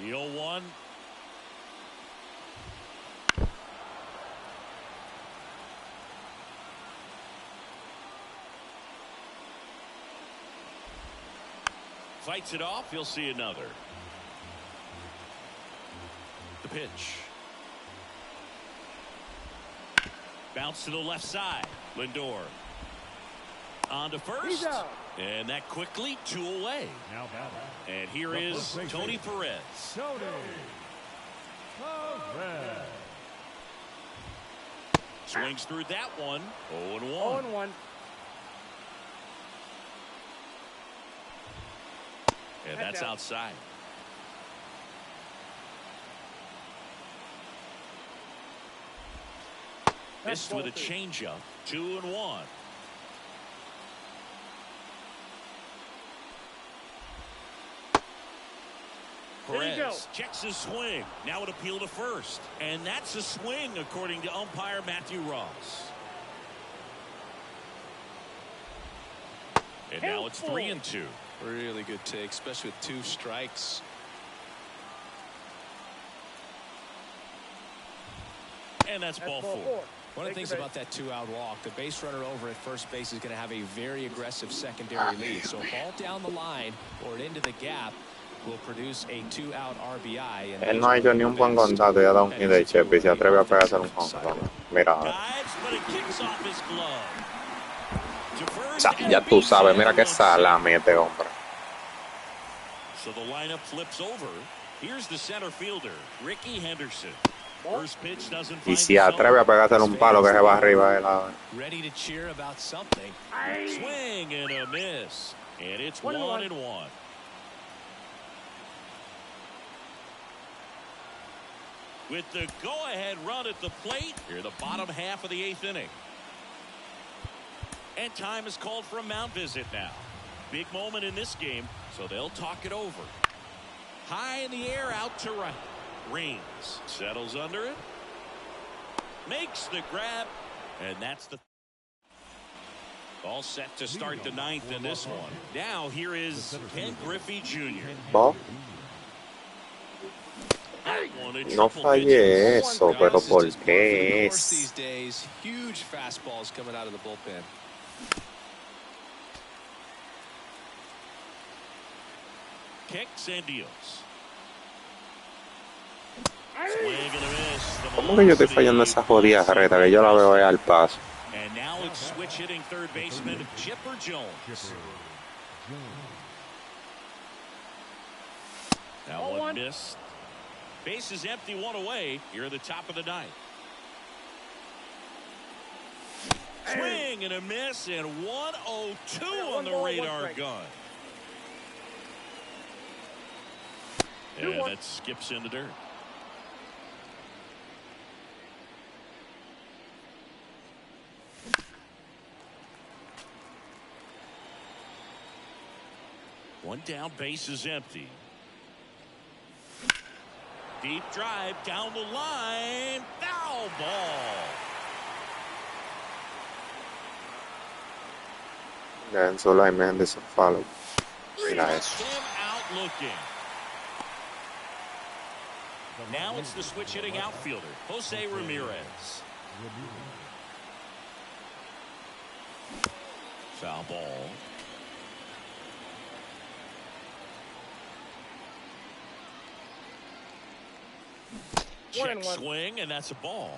The 0-1. Fights it off. You'll see another. The pitch. Bounce to the left side. Lindor. On to first. And that quickly 2 away. Now batting. And here is Tony Perez. Tony Perez. Swings through that one. 0-1. 0-1. And that's outside. Missed with a changeup. 2-1. Perez checks his swing. Now it appeal to first. And that's a swing, according to umpire Matthew Ross. And now it's 3-2. Really good take, especially with 2 strikes. And that's ball 4. One of the things about that 2-out walk, the base runner over at first base is going to have a very aggressive secondary lead. So a ball down the line or into the gap will produce a 2-out RBI. Él no ha hecho ni un buen contacto y ha dado un hit de Chepe y se atreve a pegarse un home. Mira. Ya tú sabes, mira qué salame este hombre. So the lineup flips over. Here's the center fielder, Ricky Henderson. First pitch doesn't Y si atreve a pegarse un palo que se va arriba de la. Ready to cheer about something. Swing and a miss. And it's 1-1. With the go-ahead run at the plate, here the bottom half of the 8th inning. And time is called for a mound visit now. Big moment in this game, so they'll talk it over. High in the air, out to right. Reigns settles under it. Makes the grab. And that's the... All set to start the 9th in this one. Now here is Ken Griffey Jr. Ball. No fallé eso, pero ¿por qué es? These days, huge fastballs coming out of the bullpen. Kicks and deals. Swing and a miss. ¿Cómo que yo estoy fallando esa jodida reta que yo la veo ahí al paso? And now it's switch hitting third baseman Chipper Jones. Now one missed. Base is empty, 1 away. Here at the top of the 9th. Swing and a miss, and 102 on the radar gun. And that skips in the dirt. One down, base is empty. Deep drive down the line. Foul ball. And so like man, this is follow. Nice. Him out looking. Now it's the switch hitting outfielder, Jose Ramirez. Foul ball. Check swing, and that's a ball.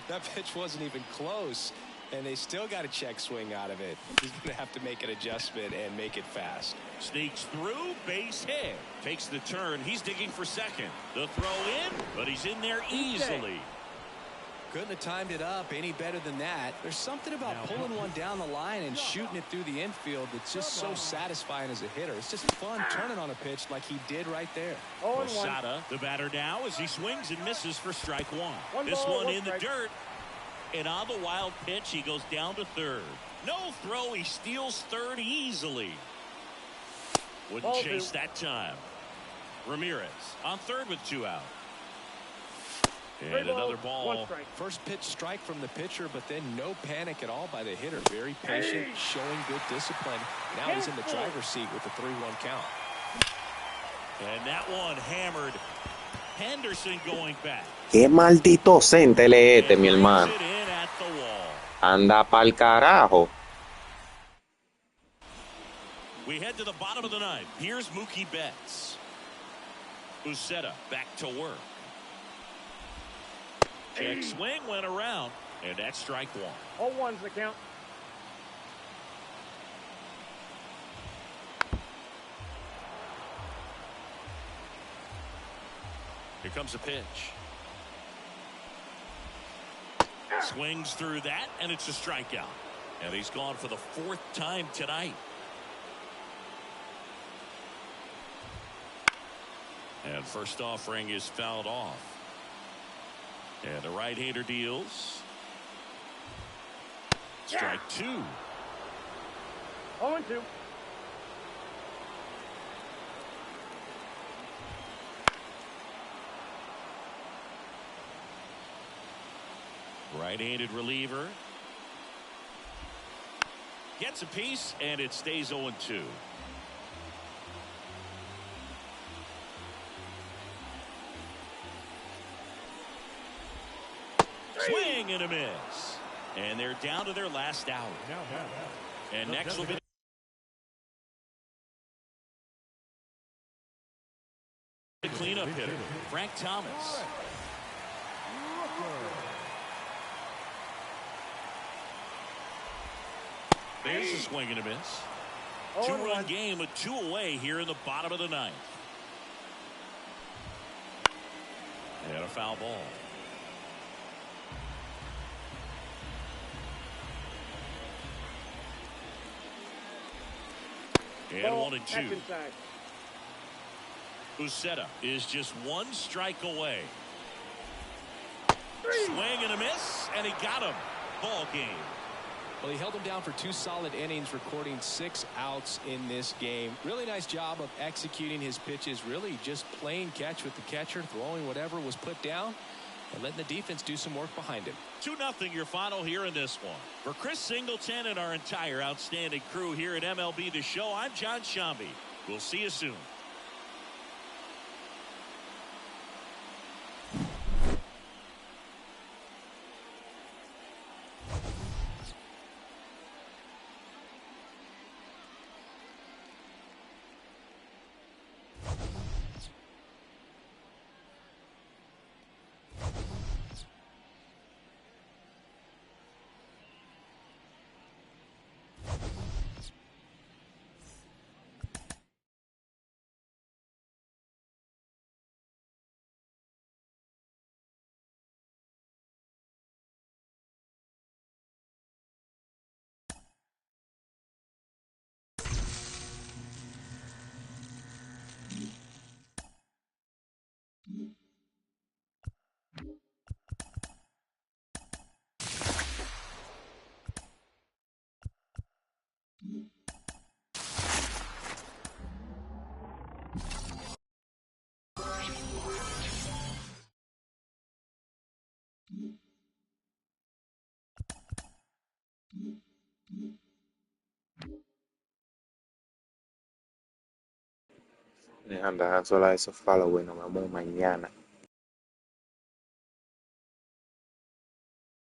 That pitch wasn't even close, and they still got a check swing out of it. He's going to have to make an adjustment and make it fast. Sneaks through, base hit. Takes the turn. He's digging for second. The throw in, but he's in there easily. Couldn't have timed it up any better than that. There's something about pulling one down the line and shooting it through the infield that's just so satisfying as a hitter. It's just fun turning on a pitch like he did right there. Posada, the batter now, as he swings and misses for strike 1. This one in the dirt. And on the wild pitch, he goes down to third. No throw. He steals third easily. Wouldn't chase that time. Ramirez on third with 2 out. And another ball. First pitch strike from the pitcher, but then no panic at all by the hitter. Very patient, showing good discipline. Now he's in the driver's seat with the 3-1 count. And that one hammered. Henderson going back. Qué maldito centele este, mi hermano. Anda pa'l carajo. We head to the bottom of the 9th. Here's Mookie Betts. Uceta back to work. Check swing went around, and that's strike 1. 0-1's the count. Here comes a pitch. Swings through that, and it's a strikeout. And he's gone for the 4th time tonight. And first offering is fouled off. And the right-hander deals. Strike 2. 0-2. Right-handed reliever. Gets a piece, and it stays 0-2. Swing and a miss. And they're down to their last out. And next will be the cleanup hitter, Frank Thomas. There's a swing and a miss. 2-run game with 2 away here in the bottom of the 9th. And a foul ball. And 1-2. Uceta is just 1 strike away. Swing and a miss, and he got him. Ball game. Well, he held him down for 2 solid innings, recording 6 outs in this game. Really nice job of executing his pitches, really just playing catch with the catcher, throwing whatever was put down, and letting the defense do some work behind him. 2-0 your final here in this one. For Chris Singleton and our entire outstanding crew here at MLB The Show, I'm John Shambi. We'll see you soon. Deja sola esos following, nos vemos mañana.